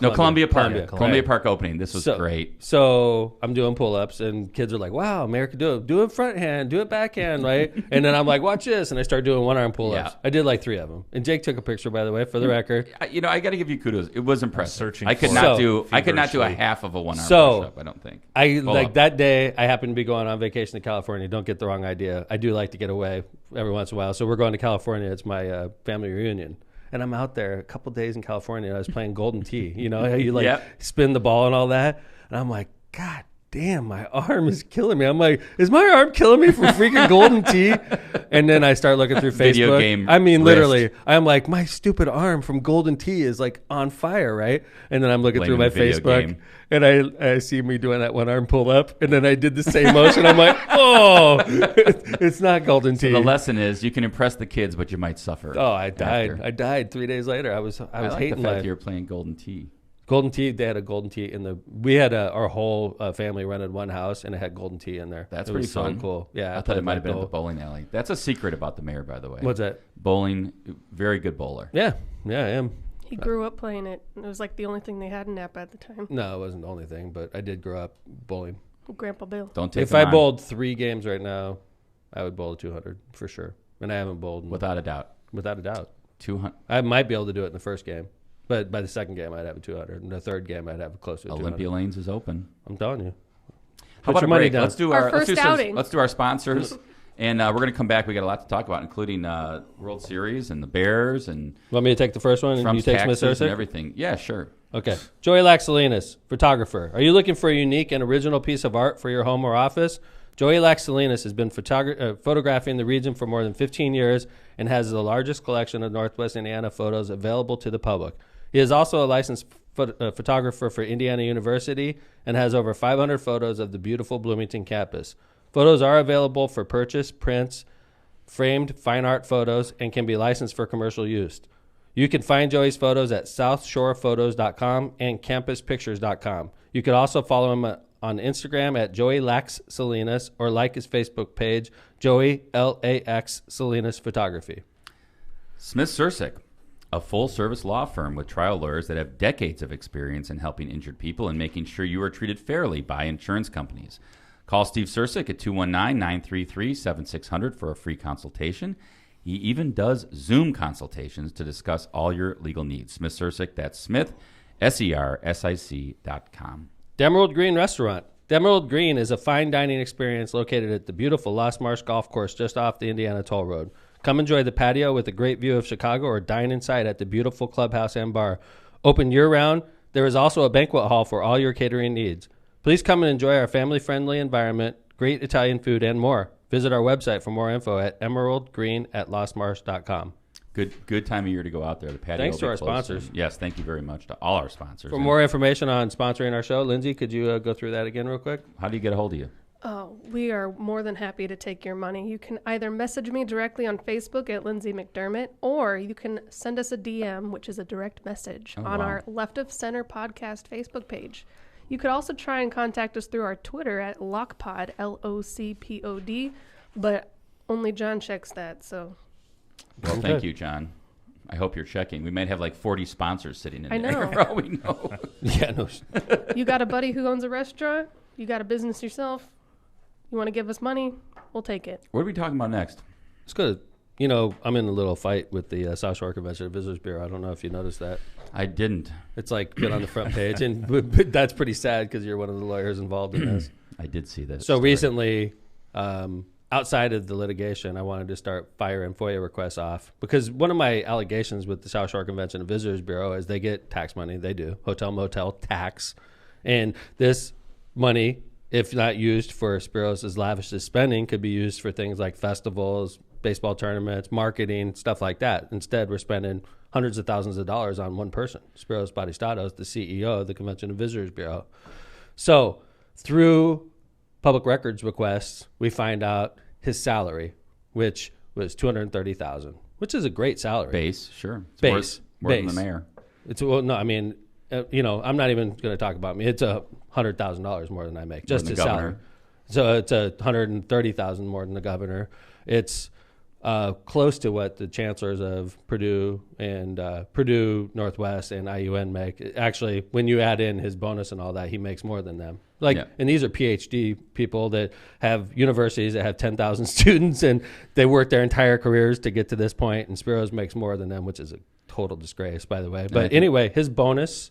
Columbia Park. Columbia. Columbia Park opening. This was great. So I'm doing pull-ups, and kids are like, "Wow, America, do it front hand, do it back hand, right?" And then I'm like, "Watch this," and I start doing one arm pull-ups. Yeah. I did like 3 of them, and Jake took a picture, by the way, for the record. I got to give you kudos. It was impressive. searching I could for not it do. I could not do a feverishly. half of a 1 arm So- push-up. I don't think. I Pull like up. that day. I happened to be going on vacation to California. Don't get the wrong idea. I do like to get away every once in a while. So we're going to California. It's my family reunion, and I'm out there a couple days in California. And I was playing Golden Tee. You know how you like Yep. spin the ball and all that. And I'm like, God damn, my arm is killing me. I'm like, is my arm killing me from freaking Golden Tee? And then I start looking through Facebook. Video game I mean, wrist. literally, I'm like, my stupid arm from Golden Tee is like on fire, right? And then I'm looking through my Blaming the video Facebook. game. And I see me doing that one arm pull up, and then I did the same motion. I'm like, oh, it's not Golden Tee. The lesson is you can impress the kids, but you might suffer. Oh, I died. after. I died 3 days later. I was I like hating the fact life. you were playing Golden Tee. Golden Tee. They had a Golden Tee in the. We had our whole family rented one house, and it had Golden Tee in there. That's it pretty was fun. so cool. Yeah, I thought it might have been at the goal. bowling alley. That's a secret about the mayor, by the way. What's that? Bowling, very good bowler. Yeah, I am. He grew up playing it. It was like the only thing they had in Napa at the time. No, it wasn't the only thing, but I did grow up bowling. Grandpa Bill. Don't take If them I on, bowled 3 games right now, I would bowl a 200 for sure. And I haven't bowled without a doubt. without a doubt. 200. I might be able to do it in the first game, but by the second game, I'd have a 200. In the third game, I'd have close to a 200. Olympia Lanes is open. I'm telling you. How Put about your a money break? down. Let's do Our let's first do some- outing. Let's do our sponsors. And we're going to come back. We got a lot to talk about, including World Series and the Bears and Want me to take the first one and Trump's you take Smith taxes and Sursic? everything. Yeah, sure. Okay. Joey Laxalinas, photographer. Are you looking for a unique and original piece of art for your home or office? Joey Laxalinas has been photographing the region for more than 15 years and has the largest collection of Northwest Indiana photos available to the public. He is also a licensed photographer for Indiana University and has over 500 photos of the beautiful Bloomington campus. Photos are available for purchase, prints, framed fine art photos, and can be licensed for commercial use. You can find Joey's photos at southshorephotos.com and campuspictures.com. You could also follow him on Instagram at Joey Lax Salinas or like his Facebook page, Joey LAX Salinas Photography. Smith Sursic, a full-service law firm with trial lawyers that have decades of experience in helping injured people and making sure you are treated fairly by insurance companies. Call Steve Sursic at 219-933-7600 for a free consultation. He even does Zoom consultations to discuss all your legal needs. Smith Sursic, that's Smith, SERSIC.com. Demerald Green Restaurant. Demerald Green is a fine dining experience located at the beautiful Lost Marsh Golf Course just off the Indiana Toll Road. Come enjoy the patio with a great view of Chicago or dine inside at the beautiful clubhouse and bar. Open year-round, there is also a banquet hall for all your catering needs. Please come and enjoy our family-friendly environment, great Italian food, and more. Visit our website for more info at emeraldgreen@lostmarsh.com. Good time of year to go out there. The patio. Thanks will to be our closed sponsors. soon. Yes, thank you very much to all our sponsors. For And more information on sponsoring our show, Lindsay, could you go through that again real quick? how do you get a hold of you? Oh, we are more than happy to take your money. You can either message me directly on Facebook at Lindsay McDermott, or you can send us a DM, which is a direct message, on wow. our Left of Center podcast Facebook page. You could also try and contact us through our Twitter at LOCPOD, LOCPOD, but only John checks that, so. Well, Okay. thank you, John. I hope you're checking. We might have like 40 sponsors sitting in I there. know. For all we know. Yeah, no. You got a buddy who owns a restaurant? You got a business yourself? You want to give us money? We'll take it. What are we talking about next? It's good. I'm in a little fight with the South Shore Convention and Visitors Bureau. I don't know if you noticed that. I didn't. It's like been on the front page, and but that's pretty sad because you're one of the lawyers involved in this. I did see this. So story. recently, outside of the litigation, I wanted to start firing FOIA requests off because one of my allegations with the South Shore Convention and Visitors Bureau is they get tax money. They do hotel, motel tax, and this money, if not used for Spiros as lavish as spending, could be used for things like festivals, baseball tournaments, marketing, stuff like that. Instead, we're spending hundreds of thousands of dollars on one person. Spiros Batistatos, the CEO of the Convention and Visitors Bureau. So through public records requests, we find out his salary, which was $230,000, which is a great salary. Base, sure. It's Base. more than Base. the mayor. I'm not even going to talk about me. It's $100,000 more than I make, just than his the salary. governor. So it's $130,000 more than the governor. It's close to what the chancellors of Purdue and Purdue Northwest and IUN make. Actually, when you add in his bonus and all that, he makes more than them. And these are PhD people that have universities that have 10,000 students, and they work their entire careers to get to this point. And Spiros makes more than them, which is a total disgrace, by the way. But anyway, his bonus,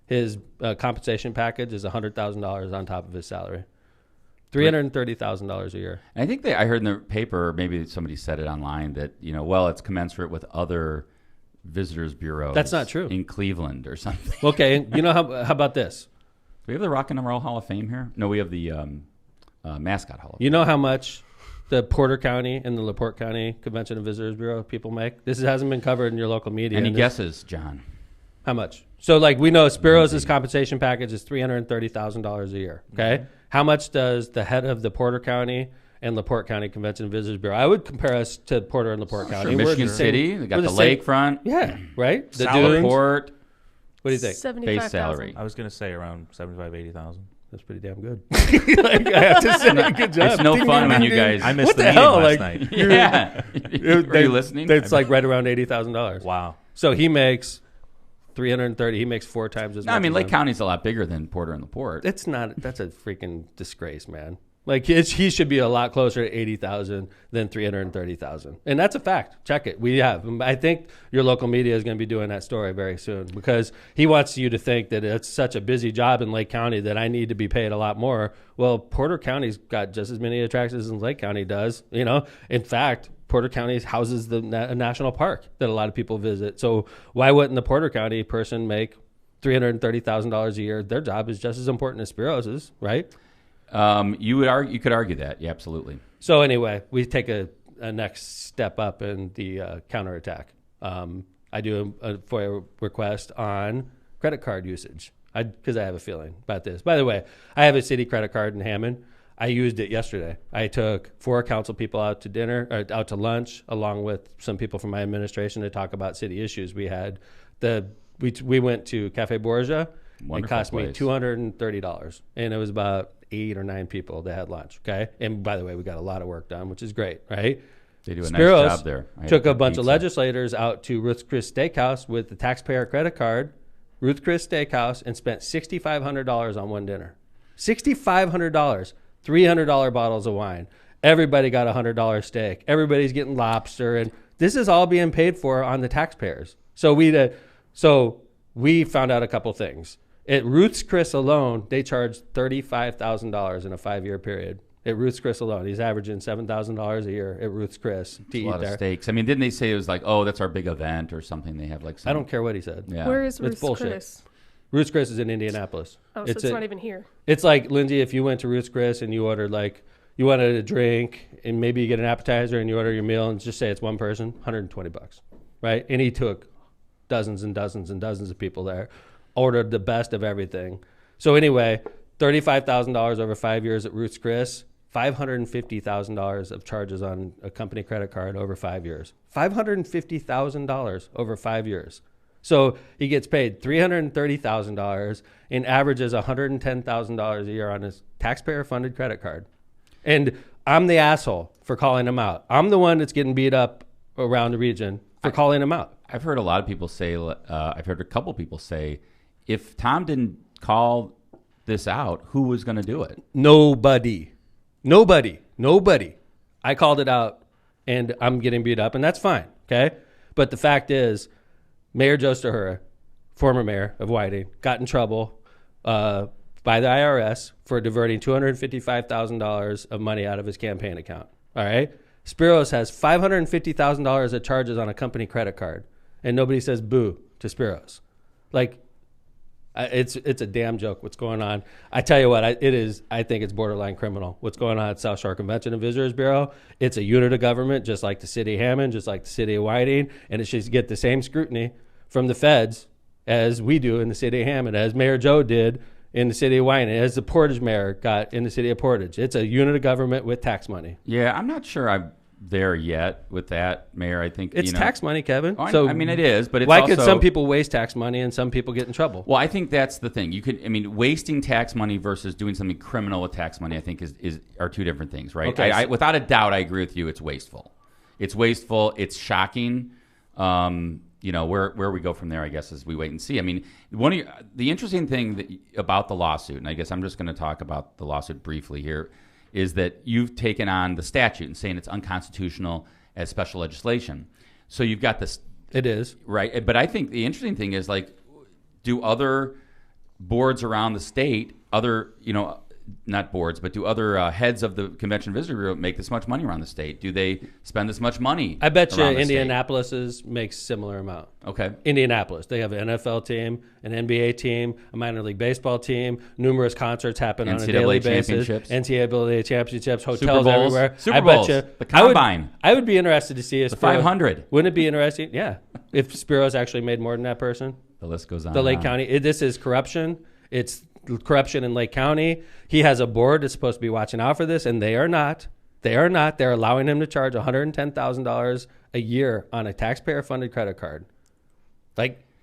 his compensation package is $100,000 on top of his salary. $330,000 a year. And I think I heard in the paper, maybe somebody said it online, that it's commensurate with other visitors bureaus. That's not true. In Cleveland or something. Okay, how about this? Do we have the Rock and Roll Hall of Fame here? No, we have the Mascot Hall of Fame. You know how much the Porter County and the LaPorte County Convention and Visitors Bureau people make? This hasn't been covered in your local media. Any guesses, John? How much? So, we know Spiros' compensation package is $330,000 a year, okay? Mm-hmm. How much does the head of the Porter County and LaPorte County Convention and Visitors Bureau? I would compare us to Porter and LaPorte County. Sure. Michigan City, they got the lakefront. Yeah, right? The Southport. What do you think? 75,000. Base salary. I was going to say around 75,000-80,000. That's pretty damn good. I have to say, good job. It's no fun when you guys. I missed What the the meeting hell? last night. Yeah. Are you listening? It's right around $80,000. Wow. So he makes $330,000. He makes 4 times as much. No, I mean as Lake them. County's a lot bigger than Porter and LaPorte. It's not. That's a freaking disgrace, man. Like he should be a lot closer to 80,000 than 330,000, and that's a fact. Check it. We have. I think your local media is going to be doing that story very soon because he wants you to think that it's such a busy job in Lake County that I need to be paid a lot more. Well, Porter County's got just as many attractions as Lake County does. In fact, Porter County houses a national park that a lot of people visit. So why wouldn't the Porter County person make $330,000 a year? Their job is just as important as Spiro's, right? You could argue that. Yeah, absolutely. So anyway, we take a next step up in the counterattack. I do a FOIA request on credit card usage because I have a feeling about this. By the way, I have a city credit card in Hammond. I used it yesterday. I took 4 council people out to dinner, or out to lunch, along with some people from my administration to talk about city issues. We went to Cafe Borgia. Wonderful it cost place. me $230, and it was about 8 or 9 people that had lunch. Okay, and by the way, we got a lot of work done, which is great, right? They do a Spiro's nice job there. Took a bunch of legislators out to Ruth's Chris Steakhouse with the taxpayer credit card, Ruth's Chris Steakhouse, and spent $6,500 on one dinner. $6,500. $300 bottles of wine. Everybody got a $100 steak. Everybody's getting lobster, and this is all being paid for on the taxpayers. So we found out a couple things. At Ruth's Chris alone, they charged $35,000 in a 5-year period. At Ruth's Chris alone, he's averaging $7,000 a year at Ruth's Chris to eat a lot there. of steaks. I mean, didn't they say it was like, oh, that's our big event or something? They have like some... I don't care what he said. Yeah. Where is It's Ruth's bullshit. Chris? Ruth's Chris is in Indianapolis. Oh, so it's not even here. It's like, Lindsay, if you went to Ruth's Chris and you ordered you wanted a drink and maybe you get an appetizer and you order your meal and just say it's one person, $120, right? And he took dozens and dozens and dozens of people there, ordered the best of everything. So anyway, $35,000 over 5 years at Ruth's Chris, $550,000 of charges on a company credit card over 5 years. $550,000 over 5 years. So he gets paid $330,000 and averages $110,000 a year on his taxpayer-funded credit card. And I'm the asshole for calling him out. I'm the one that's getting beat up around the region for calling him out. I've heard a lot of people say, I've heard a couple people say, if Tom didn't call this out, who was going to do it? Nobody. I called it out, and I'm getting beat up, and that's fine, okay? But the fact is, Mayor Joe Stahura, former mayor of Whiting, got in trouble by the IRS for diverting $255,000 of money out of his campaign account, all right? Spiro's has $550,000 of charges on a company credit card, and nobody says boo to Spiro's. Like, it's a damn joke what's going on. I tell you what, I think it's borderline criminal what's going on at South Shore Convention and Visitors Bureau. It's a unit of government, just like the city of Hammond, just like the city of Whiting, and it should get the same scrutiny from the feds as we do in the city of Hammond, as Mayor Joe did in the city of Whiting, as the Portage mayor got in the city of Portage. It's a unit of government with tax money. Yeah, I'm not sure I'm there yet with that, Mayor. I think it's tax money, Kevin. Oh, so I mean, it is, but it's why also, could some people waste tax money and some people get in trouble? Well, I think that's the thing. Wasting tax money versus doing something criminal with tax money, I think are two different things, right? Okay. Without a doubt, I agree with you. It's wasteful. It's shocking. Where we go from there, I guess, is we wait and see. I mean, the interesting thing about the lawsuit, and I guess I'm just going to talk about the lawsuit briefly here, is that you've taken on the statute and saying it's unconstitutional as special legislation. So you've got this. It is. Right. But I think the interesting thing is, do other boards around the state, not boards, but do other heads of the Convention Visitor Bureau make this much money around the state? Do they spend this much money? I bet you around the Indianapolis makes similar amount. Okay. Indianapolis, they have an NFL team, an NBA team, a minor league baseball team. Numerous concerts happen on a daily basis. NCAA championships, hotels Super Bowls, everywhere. Super Bowls, I bet you, the Combine. I would be interested to see if the 500. Wouldn't it be interesting? Yeah, if Spiro's actually made more than that person. The list goes on. The Lake County. This is corruption. It's corruption in Lake County. He has a board that's supposed to be watching out for this, and they are not. They're allowing him to charge $110,000 a year on a taxpayer-funded credit card.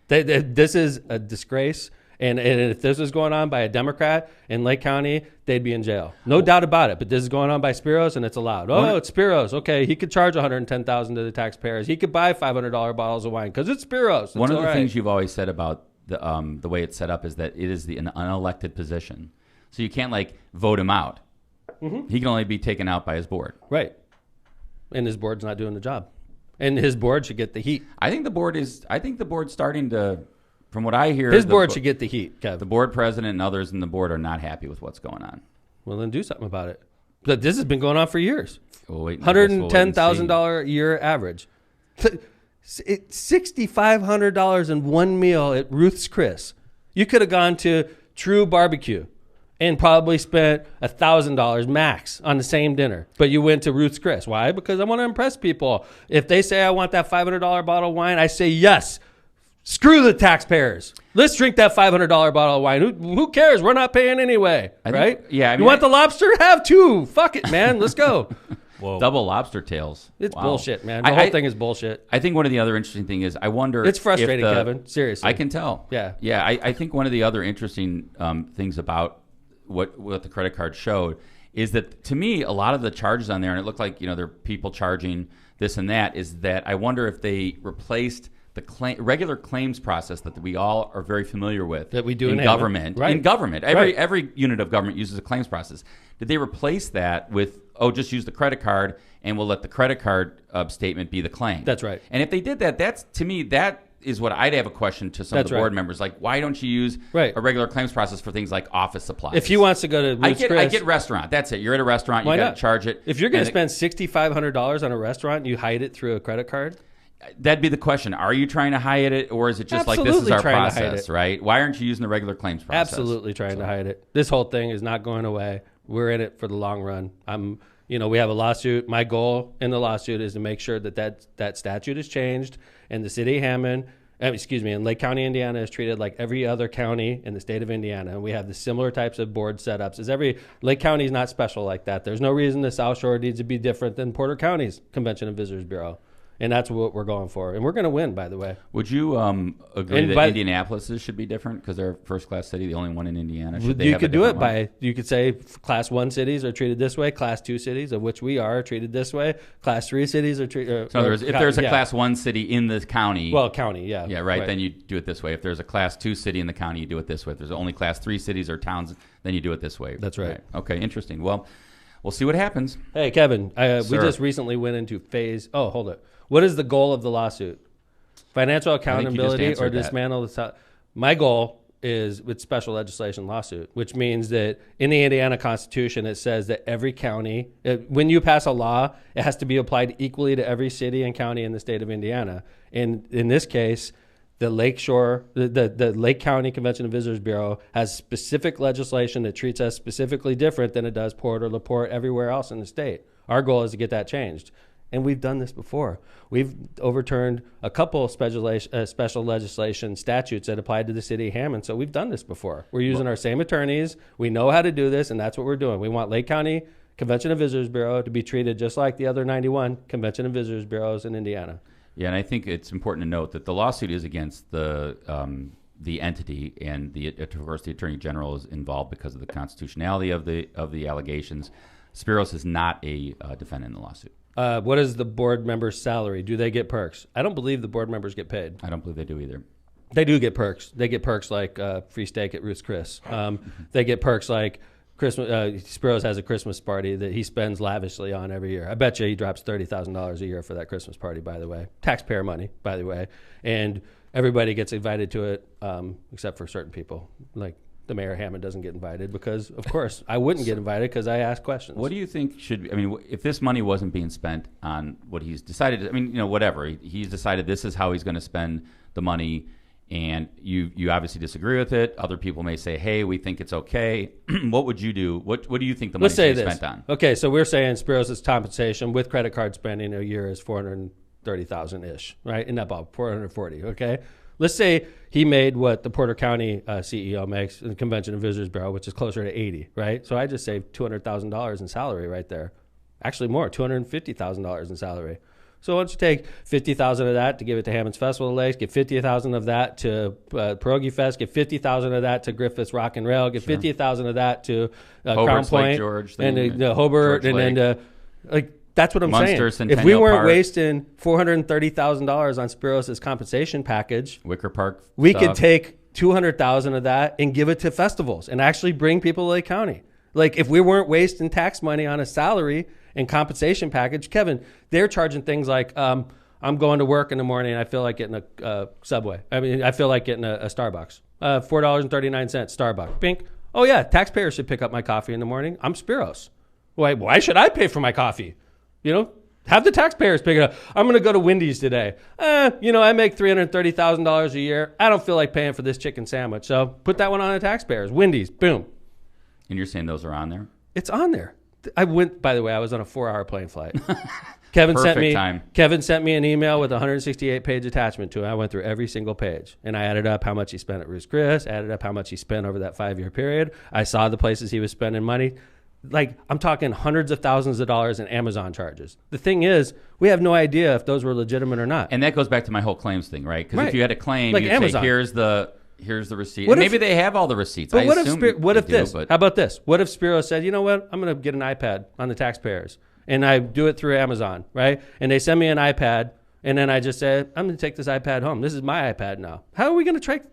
This is a disgrace. And if this was going on by a Democrat in Lake County, they'd be in jail. No doubt about it. But this is going on by Spiro's, and it's allowed. Oh, it's Spiro's. Okay, he could charge $110,000 to the taxpayers. He could buy $500 bottles of wine because it's Spiro's. One of the things you've always said about the way it's set up is that it is an unelected position. So you can't vote him out. He can only be taken out by his board. Right. And his board's not doing the job. And his board should get the heat. I think the board's starting to, from what I hear, His board should get the heat, Kev. the board president and others in the board are not happy with what's going on. Well, then do something about it. But this has been going on for years. We'll wait, $110,000 a year average. $6,500 in one meal at Ruth's Chris. You could have gone to True Barbecue and probably spent $1,000 max on the same dinner. But you went to Ruth's Chris. Why? Because I want to impress people. If they say I want that $500 bottle of wine, I say yes. Screw the taxpayers. Let's drink that $500 bottle of wine. Who cares? We're not paying anyway, right? You want the lobster? Have two. Fuck it, man. Let's go. Whoa. Double lobster tails. It's bullshit, man. The whole thing is bullshit. I think one of the other interesting thing is I wonder. It's frustrating, Kevin. Seriously. I can tell. Yeah. Yeah. I think one of the other interesting things about what the credit card showed is that, to me, a lot of the charges on there, and it looked like, there are people charging this and that, is that I wonder if they replaced the regular claims process that we all are very familiar with, that we do in government. Right. In government, every unit of government uses a claims process. Did they replace that with, just use the credit card and we'll let the credit card statement be the claim? That's right. And if they did that, to me, that is what I'd have a question to some of the board members. Like, why don't you use a regular claims process for things like office supplies? If he wants to go to Ruth's Chris, I get restaurant. That's it. You're at a restaurant. You got to charge it. If you're going to spend $6,500 on a restaurant and you hide it through a credit card, that'd be the question. Are you trying to hide it, or is it just like, this is our process, right? Why aren't you using the regular claims process? Absolutely trying to hide it. This whole thing is not going away. We're in it for the long run. We have a lawsuit. My goal in the lawsuit is to make sure that statute is changed, and the city of Hammond, and Lake County, Indiana is treated like every other county in the state of Indiana. And we have the similar types of board setups. Lake County is not special like that. There's no reason the South Shore needs to be different than Porter County's Convention and Visitors Bureau. And that's what we're going for. And we're going to win, by the way. Would you agree that Indianapolis should be different because they're a first-class city, the only one in Indiana? You could do it you could say Class 1 cities are treated this way, Class 2 cities, of which we are, treated this way, Class 3 cities are treated... So in other words, if there's a Class 1 city in the county... Well, county, yeah. Yeah, right, then you do it this way. If there's a Class 2 city in the county, you do it this way. If there's only Class 3 cities or towns, then you do it this way. That's right. Okay, interesting. Well, we'll see what happens. Hey, Kevin, we just recently went into phase... Oh, hold it. What is the goal of the lawsuit? Financial accountability or dismantle the... My goal is with special legislation lawsuit, which means that in the Indiana Constitution, it says that every county, when you pass a law, it has to be applied equally to every city and county in the state of Indiana. And in this case, the Lake Shore, the Lake County Convention and Visitors Bureau has specific legislation that treats us specifically different than it does Port or LaPorte everywhere else in the state. Our goal is to get that changed. And we've done this before. We've overturned a couple of special legislation statutes that applied to the city of Hammond. So we've done this before. We're using our same attorneys. We know how to do this, and that's what we're doing. We want Lake County Convention and Visitors Bureau to be treated just like the other 91 Convention and Visitors Bureaus in Indiana. Yeah, and I think it's important to note that the lawsuit is against the entity, and of course the Attorney General is involved because of the constitutionality of the allegations. Spiros is not a defendant in the lawsuit. What is the board member's salary? Do they get perks? I don't believe the board members get paid. I don't believe they do either. They do get perks. They get perks like free steak at Ruth's Chris. They get perks like Christmas. Spiros has a Christmas party that he spends lavishly on every year. I bet you he drops $30,000 a year for that Christmas party, by the way. Taxpayer money, by the way. And everybody gets invited to it except for certain people, like the mayor of Hammond doesn't get invited because, of course, I wouldn't get invited because I ask questions. What do you think if this money wasn't being spent on what he's decided, whatever, he's decided this is how he's going to spend the money, and you obviously disagree with it. Other people may say, hey, we think it's okay. What would you do? What do you think the money should be spent on? Okay, so we're saying Spiros' compensation with credit card spending a year is $430,000-ish, right? In that ball, $440, okay? Let's say he made what the Porter County CEO makes in the Convention and Visitors Bureau, which is closer to 80, right? So I just saved $200,000 in salary right there. Actually more, $250,000 in salary. So why don't you take $50,000 of that to give it to Hammond's Festival of Lakes, give $50,000 of that to Pierogi Fest, give $50,000 of that to Griffith's Rock and Rail, give $50,000 of that to Crown Point, and Hobart, and then that's what I'm saying. If we weren't wasting $430,000 on Spiros' compensation package, Wicker Park, we could take $200,000 of that and give it to festivals and actually bring people to Lake County. Like, if we weren't wasting tax money on a salary and compensation package, Kevin, they're charging things like, I'm going to work in the morning and I feel like getting a Subway. I mean, I feel like getting a Starbucks. $4.39, Starbucks. Bink. Oh, yeah, taxpayers should pick up my coffee in the morning. I'm Spiros. Why should I pay for my coffee? Have the taxpayers pick it up. I'm going to go to Wendy's today. I make $330,000 a year. I don't feel like paying for this chicken sandwich. So put that one on the taxpayers. Wendy's, boom. And you're saying those are on there? It's on there. By the way, I was on a 4-hour plane flight. Kevin sent me an email with a 168-page attachment to it. I went through every single page, and I added up how much he spent at Ruth's Chris, added up how much he spent over that 5-year period. I saw the places he was spending money. Like, I'm talking hundreds of thousands of dollars in Amazon charges. The thing is, we have no idea if those were legitimate or not. And that goes back to my whole claims thing, right? Because if you had a claim, like you'd Amazon. say, here's the receipt. And maybe they have all the receipts. But How about this? What if Spiro said, you know what, I'm going to get an iPad on the taxpayers, and I do it through Amazon, right? And they send me an iPad, and then I just say, I'm going to take this iPad home. This is my iPad now. How are we going to track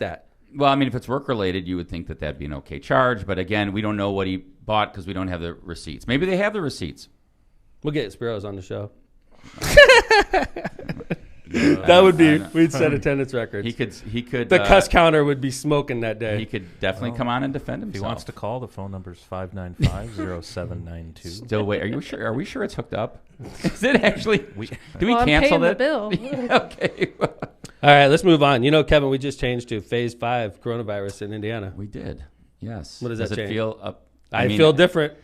that? Well, I mean, if it's work-related, you would think that that'd be an okay charge. But again, we don't know what he bought because we don't have the receipts. Maybe they have the receipts. We'll get Spiros on the show. That would be, we'd set attendance records. He could. The cuss counter would be smoking that day. He could definitely come on and defend himself. If he wants to call, the phone number is 595-0792. Still wait. Are you sure? Are we sure it's hooked up? Is it actually? Do we I'm cancel paying that? the bill. Okay. All right, let's move on. Kevin, we just changed to phase 5 coronavirus in Indiana. We did. Yes. What does that it change? feel? I feel different.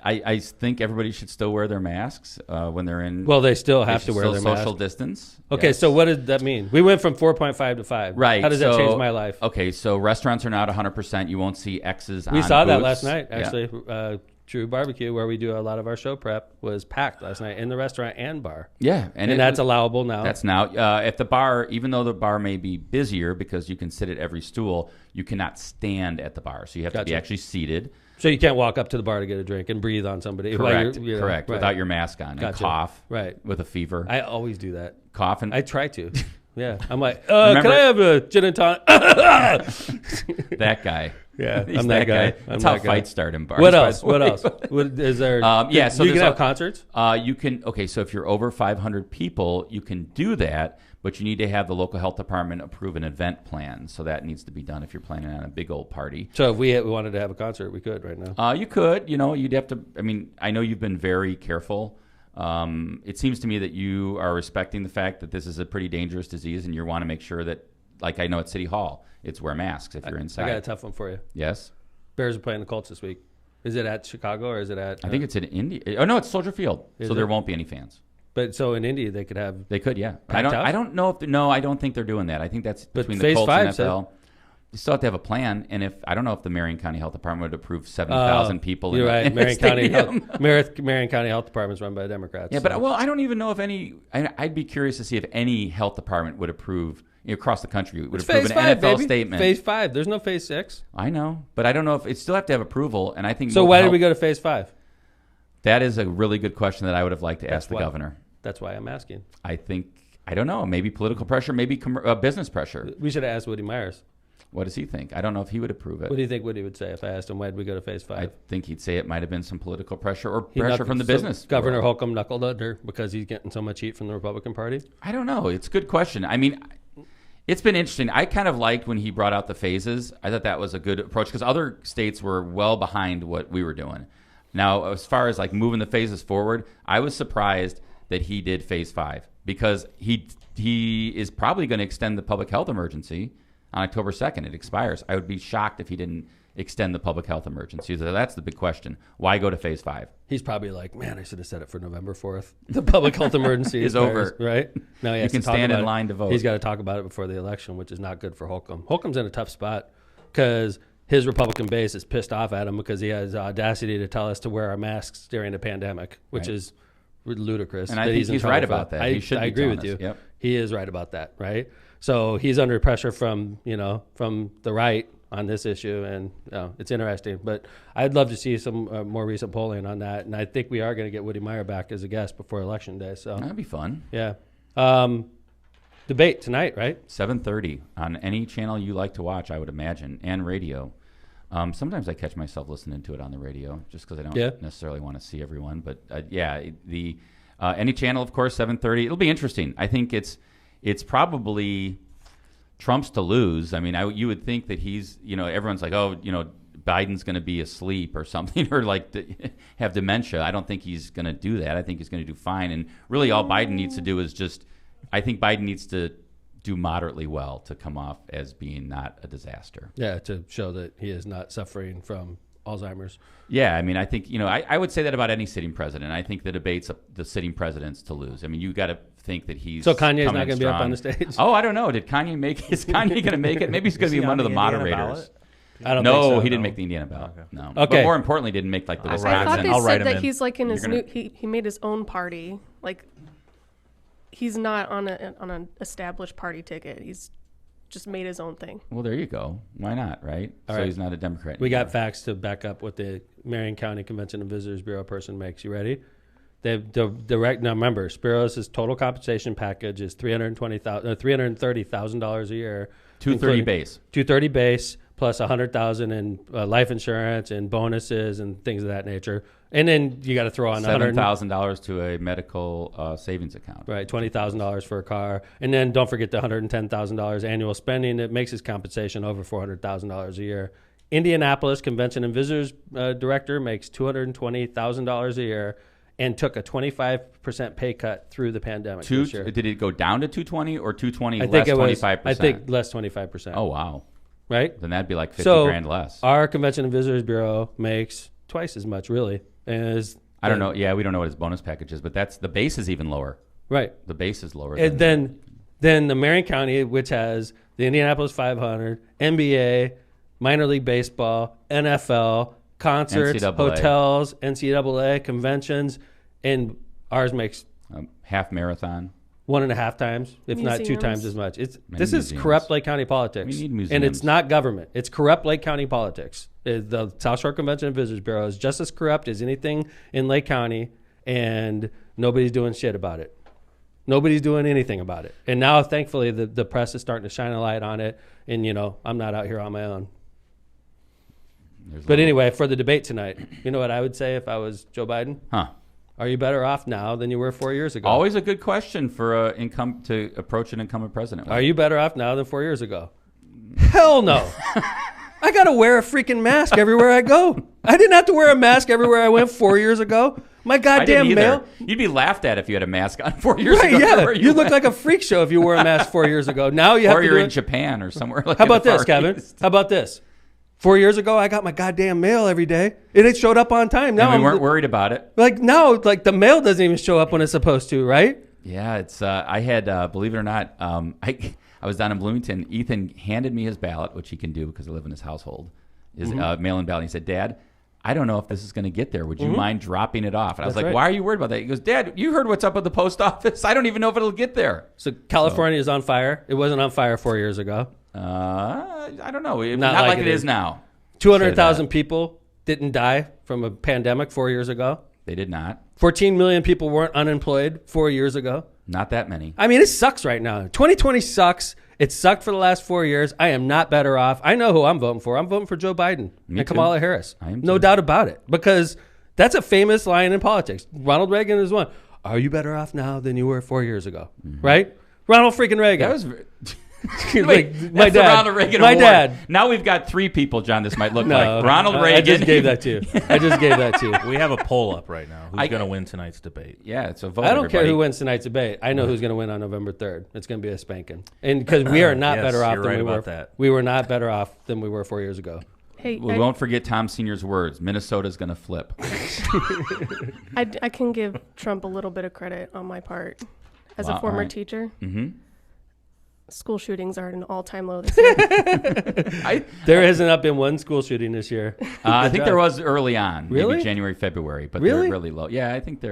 I think everybody should still wear their masks when they're in. Well, they still have to wear their mask. Social distance. Okay, yes. So what does that mean? We went from 4.5 to 5. Right. How does that change my life? Okay, so restaurants are not 100%. You won't see X's on We saw that booths. last night, actually. Yeah. True Barbecue, where we do a lot of our show prep, was packed last night in the restaurant and bar. Yeah. And that's allowable now. That's now. At the bar, even though the bar may be busier because you can sit at every stool, you cannot stand at the bar. So you have to be actually seated. So you can't walk up to the bar to get a drink and breathe on somebody. Correct. Correct. Right. Without your mask on and cough. Right. With a fever. I always do that. Cough and I try to. Yeah. I'm like, can I have a gin and tonic? That guy. Yeah, He's I'm that guy. That's how fights start in bars. What else? Is there? Yeah, so you can have concerts. You can. Okay, so if you're over 500 people, you can do that, but you need to have the local health department approve an event plan. So that needs to be done if you're planning on a big old party. So if we wanted to have a concert, we could right now. You could. You'd have to. I mean, I know you've been very careful. It seems to me that you are respecting the fact that this is a pretty dangerous disease, and you want to make sure that, like I know at City Hall, it's wear masks if you're inside. I got a tough one for you. Yes. Bears are playing the Colts this week. Is it at Chicago or is it at? I think it's in Indy. Oh no, it's Soldier Field, so there won't be any fans. But so in Indy they could have. They could, yeah. I don't know if. No, I don't think they're doing that. I think that's between the phase Colts 5, and NFL. You still have to have a plan, and I don't know if the Marion County Health Department would approve 70,000 people. You're right. In Marion County Health Health Department is run by Democrats. Yeah, but I don't even know if any. I'd be curious to see if any health department would approve across the country would approve an NFL statement. Phase 5. There's no phase 6. I know, but I don't know if it still have to have approval. And I think so. Why did we go to phase 5? That is a really good question that I would have liked to ask the governor. That's why I'm asking. I don't know. Maybe political pressure, maybe business pressure. We should have asked Woody Myers. What does he think? I don't know if he would approve it. What do you think Woody would say if I asked him why did we go to phase 5? I think he'd say it might have been some political pressure or pressure from the business. Governor Holcomb knuckled under because he's getting so much heat from the Republican Party? I don't know. It's a good question. I mean, it's been interesting. I kind of liked when he brought out the phases. I thought that was a good approach because other states were well behind what we were doing. Now, as far as like moving the phases forward, I was surprised that he did phase 5 because he is probably going to extend the public health emergency on October 2nd. It expires. I would be shocked if he didn't extend the public health emergency. So that's the big question. Why go to phase 5? He's probably like, man, I should have said it for November 4th. The public health emergency is over. Right? Now you can stand in line to vote. He's got to talk about it before the election, which is not good for Holcomb. Holcomb's in a tough spot because his Republican base is pissed off at him because he has the audacity to tell us to wear our masks during the pandemic, which is ludicrous. And I think he's right about that. I agree with you. Yep. He is right about that, right? So he's under pressure from the right on this issue, and it's interesting. But I'd love to see some more recent polling on that, and I think we are going to get Woody Meyer back as a guest before Election Day. So that'd be fun. Yeah. Debate tonight, right? 7:30 on any channel you like to watch, I would imagine, and radio. Sometimes I catch myself listening to it on the radio just because I don't necessarily want to see everyone. But the any channel, of course, 7:30. It'll be interesting. I think it's probably Trump's to lose. I mean, you would think that he's, everyone's like, oh, Biden's going to be asleep or something, or like have dementia. I don't think he's going to do that. I think he's going to do fine. And really all Biden needs to do is I think Biden needs to do moderately well to come off as being not a disaster. Yeah, to show that he is not suffering from Alzheimer's. Yeah, I mean, I think, I would say that about any sitting president. I think the debate's the sitting president's to lose. I mean, you got to think that he's So Kanye's not going to be up on the stage? Oh, I don't know. Is Kanye going to make it? Maybe he's going to be one of the moderators. I don't think so. He didn't make the Indiana ballot. Okay. No. Okay. But more importantly, didn't make like the Wisconsin. I thought they I'll write said him that in. he's like in his new. He made his own party. Like he's not on an established party ticket. He's just made his own thing. Well, there you go. Why not, right? All so right. he's not a Democrat We anymore. got facts to back up what the Marion County Convention and Visitors Bureau person makes. You ready? The direct now. Remember, Spiros' total compensation package is $330,000 a year. $230 base. $230 base plus $100,000 in life insurance and bonuses and things of that nature. And then you got to throw on $7,000 to a medical savings account. Right, $20,000 for a car, and then don't forget the $110,000 annual spending that makes his compensation over $400,000 a year. Indianapolis Convention and Visitors Director makes $220,000 a year and took a 25% pay cut through the pandemic this year. Did it go down to 220 or 220 I less think 25%? I think less 25%. Oh, wow. Right? Then that'd be like 50 grand less. Our Convention and Visitors Bureau makes twice as much, really. I don't know. Yeah, we don't know what his bonus package is, but the base is even lower. Right. The base is lower. And then the Marion County, which has the Indianapolis 500, NBA, minor league baseball, NFL, concerts, NCAA. hotels, NCAA, conventions, and ours makes half marathon. 1.5 times, if not 2 Museums. times as much. This is museums. corrupt Lake County politics. We need museums. And it's not government. It's corrupt Lake County politics. The South Shore Convention and Visitors Bureau is just as corrupt as anything in Lake County, and nobody's doing shit about it. Nobody's doing anything about it. And now, thankfully, the press is starting to shine a light on it, and, I'm not out here on my own. But anyway, for the debate tonight, you know what I would say if I was Joe Biden? Huh. Are you better off now than you were 4 years ago? Always a good question for to approach an incumbent president. Are you better off now than 4 years ago? Hell no. I got to wear a freaking mask everywhere I go. I didn't have to wear a mask everywhere I went 4 years ago. My goddamn mail. You'd be laughed at if you had a mask on 4 years Right, ago. yeah. You look like a freak show if you wore a mask 4 years ago. Now you have or to you're do in it. Japan or somewhere like How about in the this, Far Kevin? East. How about this? 4 years ago, I got my goddamn mail every day, and it showed up on time. Now And we weren't worried about it. Now, the mail doesn't even show up when it's supposed to, right? Yeah, it's. I had, believe it or not, I was down in Bloomington. Ethan handed me his ballot, which he can do because I live in his household. His mail-in ballot. He said, "Dad, I don't know if this is going to get there. Would you mind dropping it off?" And I was That's like, right. "Why are you worried about that?" He goes, "Dad, you heard what's up at the post office. I don't even know if it'll get there." So California is on fire. It wasn't on fire 4 years ago. I don't know. Not Not like like it it is is now. 200,000 people didn't die from a pandemic 4 years ago. They did not. 14 million people weren't unemployed 4 years ago. Not that many. I mean, it sucks right now. 2020 sucks. It sucked for the last 4 years. I am not better off. I know who I'm voting for. I'm voting for Joe Biden Me and too. Kamala Harris. I am No too. doubt about it. Because that's a famous line in politics. Ronald Reagan is one. Are you better off now than you were 4 years ago? Right? Ronald freaking Reagan. That was. Like, Wait, my that's the dad. Ronald Reagan My Award. dad. Now we've got 3 people, John, this might look No, like. Ronald Reagan. I just gave that to you. I just gave that to you. We have a poll up right now. Who's I- going to win tonight's debate? Yeah, it's a vote. I don't care everybody. who wins tonight's debate. I know who's going to win on November 3rd. It's going to be a spanking. And because we are not Yes, better off you're than right we were. about that. We were not better off than we were 4 years ago. Hey, We won't forget Tom Senior's words. Minnesota's going to flip. I can give Trump a little bit of credit on my part. As Wow, a former all right. teacher, Mm-hmm. school shootings are at an all-time low this year. There hasn't not been one school shooting this year. I think there was early on, Really? maybe January, February, but Really? they're really low. Yeah, I think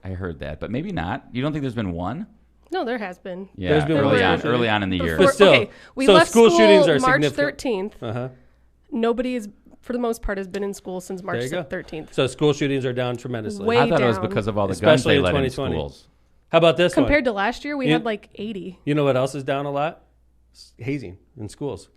I heard that, but maybe not. You don't think there's been one? No, there has been. Yeah, There's been early one on, shooting. early on in the year. But still, okay, we so left school shootings are March significant. 13th. Uh-huh. Nobody is, for the most part, has been in school since March There you go. 13th. So school shootings are down tremendously. Way I thought it was down. because of all the Especially guns they in let in 2020. schools. How about this Compared one? to last year, we You- had like 80. You know what else is down a lot? hazing in schools.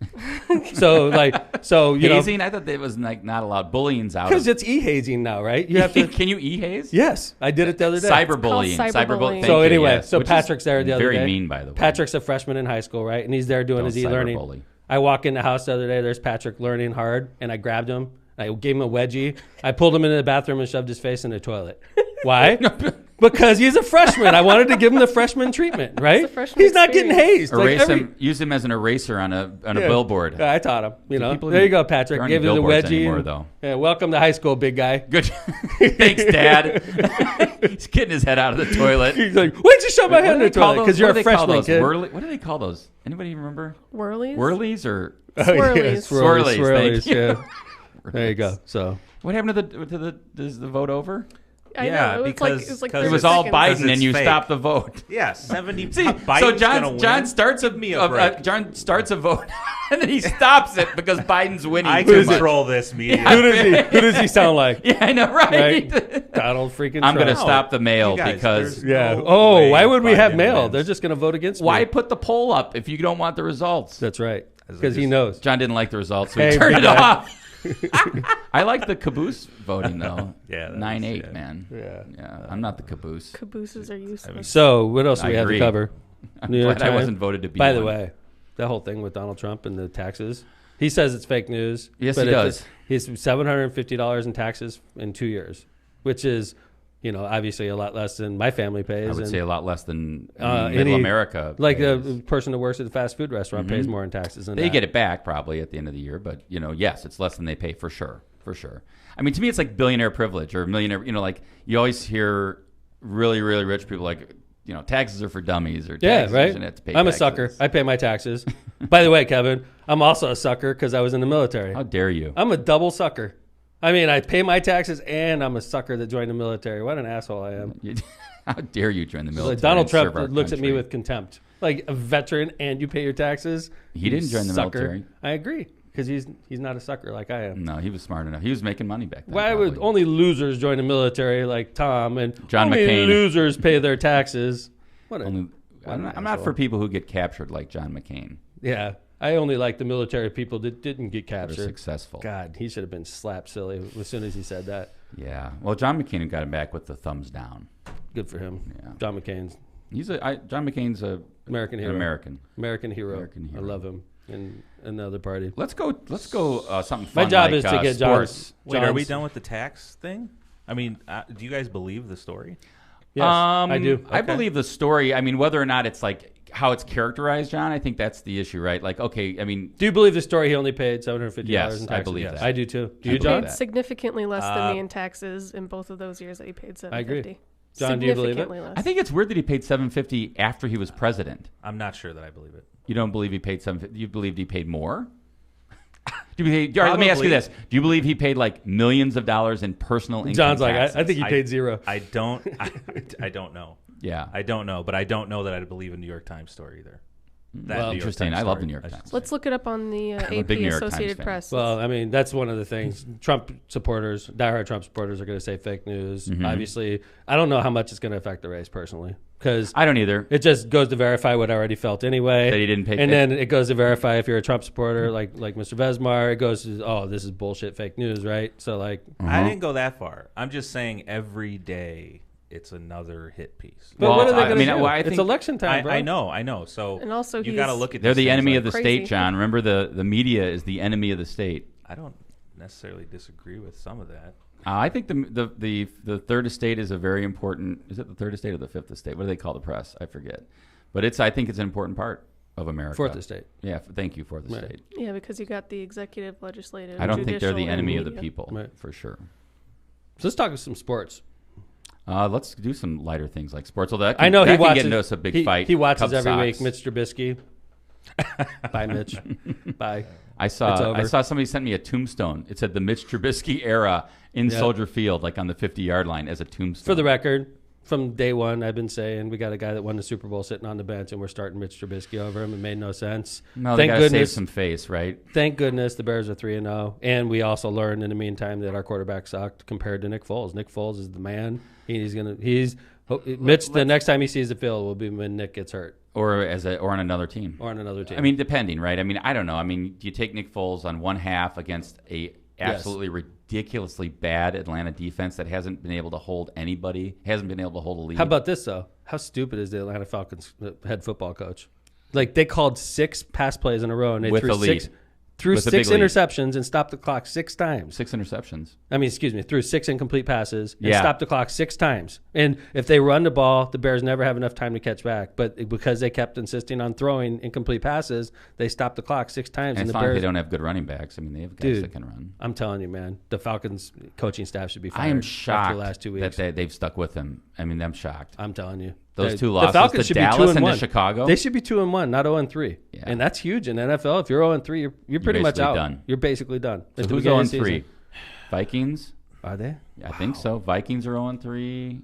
So you know, hazing. I thought it was like not allowed. Bullying's out. because it's e-hazing now, right? You have to. Can you e-haze? Yes, I did it the other day. Cyberbullying. It's called cyberbullying. Thank So you, anyway, yes. so Which is Patrick's there the other day. Very mean, by the way. Patrick's a freshman in high school, right? And he's there doing his e-learning. cyberbully. I walk in the house the other day. There's Patrick learning hard, and I grabbed him. I gave him a wedgie. I pulled him into the bathroom and shoved his face in the toilet. Why? Because he's a freshman. I wanted to give him the freshman treatment, right? It's a freshman He's not getting hazed. Erase him. Use him as an eraser on a billboard. I taught him. You know, people there even- you go, Patrick. there aren't Gave you the billboards wedgie. anymore, and- though. Yeah, welcome to high school, big guy. Good. Thanks, Dad. He's getting his head out of the toilet. He's like, why'd you shove my head in the toilet? Because you're a freshman, kid. What do they call those? Anybody remember? Whirlies? Whirlies or Swirlies. Swirlies, Swirlies, thank you. yeah. There you go. So what happened to the is the vote over? I Yeah, know. It was because- like because It 30 was all seconds. Biden, Because and it's you fake. stopped the vote. Yeah, 70. See, Biden's so gonna John win. starts Give me a break. John starts a vote, and then he stops it because Biden's winning. I too much. control this media. who does he sound like? Yeah, I know, right? Right? Donald freaking I'm going to Trump. stop the mail You guys, because there's Yeah. no Oh, way why would we have Biden mail? wins. They're just going to vote against me. why put the poll up if you don't want the results? That's right. As I Because he just- knows. John didn't like the results, so he Hey, turned big it guy. off. I like the caboose voting though. Yeah, that's- 9-8, yeah. man. Yeah. Yeah, I'm not the caboose. Cabooses are useless. So what else do I we have to agree. cover? I'm New York glad I Times? wasn't voted to be By the one. way, that whole thing with Donald Trump and the taxes, he says it's fake news. Yes, but he does. He's $750 in taxes in 2 years, which is, you know, obviously a lot less than my family pays. I would and, say a lot less than any- middle America. like pays. a person that works at a fast food restaurant pays more in taxes than They that. get it back probably at the end of the year, but you know, yes, it's less than they pay for sure. I mean, to me, it's like billionaire privilege or millionaire. You know, like you always hear really, really rich people like, you know, taxes are for dummies or Yeah, taxes, you right. shouldn't have to pay I'm a taxes. sucker. I pay my taxes. By the way, Kevin, I'm also a sucker because I was in the military. How dare you? I'm a double sucker. I mean, I pay my taxes and I'm a sucker that joined the military. What an asshole I am. How dare you join the military? Like Donald and serve Trump our looks at me country? with contempt. Like a veteran and you pay your taxes. He didn't join the sucker. military. I agree because he's not a sucker like I am. No, he was smart enough. He was making money back then. Why would probably. only losers join the military like Tom and John only McCain. losers pay their taxes? What a, Only, what an I'm not asshole. for people who get captured like John McCain. Yeah, I only like the military people that didn't get They're captured. successful. God, he should have been slapped silly as soon as he said that. Yeah. Well, John McCain got him back with the thumbs down. Good for him. Yeah. John McCain's John McCain's a American an hero. American. American hero. American hero. I love him. And another party. Let's go. Something fun. My job like, is to get sports. Wait, are we John's- done with the tax thing? I mean, do you guys believe the story? Yes, I do. I Okay. believe the story. I mean, whether or not it's like how it's characterized, John. I think that's the issue, right? Like, okay, I mean, Do you believe the story he only paid $750 in Yes, taxes? I believe that. I do too. Do I you, believe John? that. Significantly less than me in taxes in both of those years that he paid $750. I agree. John, do you believe it? Significantly less. I think it's weird that he paid $750 after he was president. I'm not sure that I believe it. You don't believe he paid $750? You believed he paid more? All right, let me ask you Probably. this: do you believe he paid like millions of dollars in personal income John's like, taxes? I think he paid zero. I don't. I don't know. Yeah. I don't know, but I don't know that I believe a New York Times story either. That Well, New York interesting. Times I love story, the New York I should Times. say. Let's look it up on the a AP big New York Times Associated fan. Press. Well, I mean, that's one of the things. Trump supporters, diehard Trump supporters, are going to say fake news. Mm-hmm. Obviously, I don't know how much it's going to affect the race personally, because I don't either. it just goes to verify what I already felt anyway. That he didn't pay and tax. then it goes to verify if you're a Trump supporter, like Mr. Vesmar. It goes to, oh, this is bullshit, fake news, right? So like, I didn't go that far. I'm just saying every day it's another hit piece. but Well, what are they I going mean, to do? well, I It's think- election time, bro. I know. So And also you got to he's- look at. They're these the things enemy like- of the Crazy. state, John. Remember, the media is the enemy of the state. I don't necessarily disagree with some of that. I think the third estate is a very important. Is it the third estate or the fifth estate? What do they call the press? I forget. But I think it's an important part of America. Fourth estate. Yeah. Thank you, fourth Right. estate. Yeah, because you got the executive, legislative. I don't think they're the judicial, and enemy of the media. people, Right. for sure. So let's talk some sports. Let's do some lighter things like sports. Well, that I know that he can watches. get into us a big he, fight. He watches Cubs every Sox. week. Mitch Trubisky. Bye, Mitch. Bye. I It's saw over. somebody sent me a tombstone. It said the Mitch Trubisky era in Yeah. Soldier Field, like on the 50-yard line, as a tombstone. For the record, from day one, I've been saying we got a guy that won the Super Bowl sitting on the bench, and we're starting Mitch Trubisky over him. It made no sense. No, they Thank gotta save goodness. some face, right? Thank goodness the Bears are 3-0, and we also learned in the meantime that our quarterback sucked compared to Nick Foles. Nick Foles is the man. Mitch. The next time he sees the field will be when Nick gets hurt. or on another team. Or on another team. I mean, depending, right? I mean, I don't know. I mean, do you take Nick Foles on one half against a absolutely ridiculously bad Atlanta defense that hasn't been able to hold anybody, hasn't been able to hold a lead? How about this, though? How stupid is the Atlanta Falcons head football coach? Like, they called 6 pass plays in a row, and they threw 6 interceptions and stopped the clock 6 times. 6 interceptions. I mean, excuse me, threw 6 incomplete passes and stopped the clock 6 times. And if they run the ball, the Bears never have enough time to catch back. But because they kept insisting on throwing incomplete passes, they stopped the clock 6 times. And it's the not Bears, like they don't have good running backs. I mean, they have guys that can run. I'm telling you, man, the Falcons coaching staff should be fired. I am after shocked the last 2 weeks. that they've stuck with him. I mean, I'm shocked. I'm telling you. Those 2 losses, the Falcons to should Dallas be 2-1. and to Chicago. They should be 2-1, not 0-3. Yeah. And that's huge in NFL. If you're 0-3, you're pretty much out. Done. You're basically done. So who's 0-3? Vikings? Are they? I think so. Vikings are 0-3.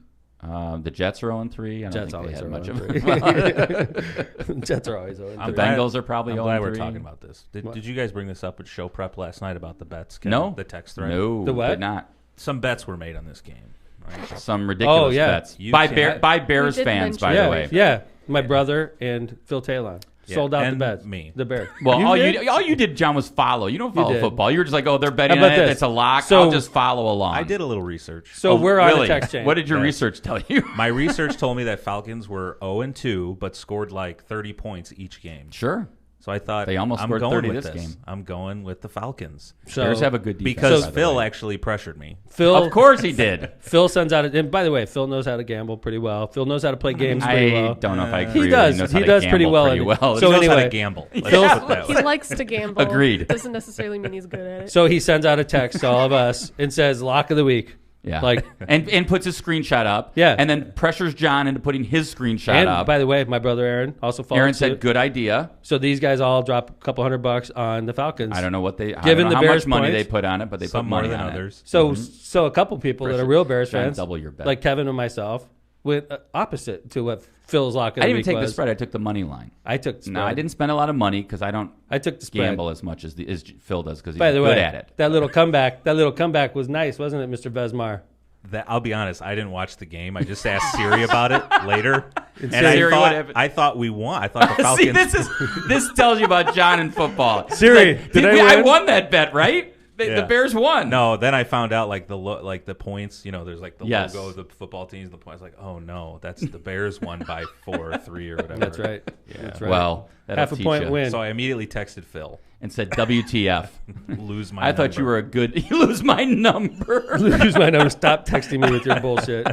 The Jets are 0-3. I don't Jets think they always had are much of 0-3. Jets are always 0-3. The Bengals are probably 0-3. I'm glad we're talking about this. Did you guys bring this up at show prep last night about the bets? Kevin? No. The text thread? No, The what? did not. Some bets were made on this game. Right? Some ridiculous bets. By Bears did fans, mention by yeah, the way. Yeah, my brother and Phil Talon sold out the and bets. me. The Bears. Well, all did? you did, John, was follow. You don't follow did. football. You were just like, oh, they're betting How on about it. this? It's a lock. So- I'll just follow along. I did a little research. So we're on really? a text chain. What did your Yes. research tell you? My research told me that Falcons were 0-2, but scored like 30 points each game. Sure. So I thought They almost I'm scored going 30 with this game. I'm going with the Falcons So Bears have a good defense. because by the Phil way. actually pressured me. Phil, Of course he did. Phil sends out. And by the way, Phil knows how to gamble pretty well. Phil knows how to play games pretty I well. don't know if I agree. He does. knows He how to does pretty gamble well. Pretty And- well. So He knows how anyway, to gamble. Let's Phil's- put it that He way. likes to gamble. Agreed. Doesn't necessarily mean he's good at it. So he sends out a text to all of us and says, "Lock of the week." Yeah. Like, and puts his screenshot up. Yeah. And then pressures John into putting his screenshot and up. by the way, my brother Aaron also followed Aaron suit. said, "Good idea." So these guys all drop a couple $100 on the Falcons. I don't know what they. I Given don't know the how Bears much money points, they put on it, but they Some put more money than on others. So so a couple people that are real Bears Trying to fans, double your bet. like Kevin and myself, went opposite to what Phil's lock of the I didn't week even take the was. spread. I took the money line. I took the spread. No, I didn't spend a lot of money because I don't I took the spread. gamble as much as Phil does because he's By the good way, at it. that little comeback was nice, wasn't it, Mr. Vesmar? I'll be honest, I didn't watch the game. I just asked Siri about it later, and Siri, what happened? I thought we won. I thought the See, Falcons. this tells you about John and football. Siri, It's did I I win? won that bet, right? The Yeah. Bears won. No, then I found out like the points. You know, there's like the Yes. logo of the football teams. The points, like, oh no, that's the Bears won by 4 or 3 or whatever. That's right. Yeah. That's right. Well, that'll half a teach point you. win. So I immediately texted Phil. And said WTF. Lose my. I thought you number. were a good. You lose my number. Lose my number. Stop texting me with your bullshit.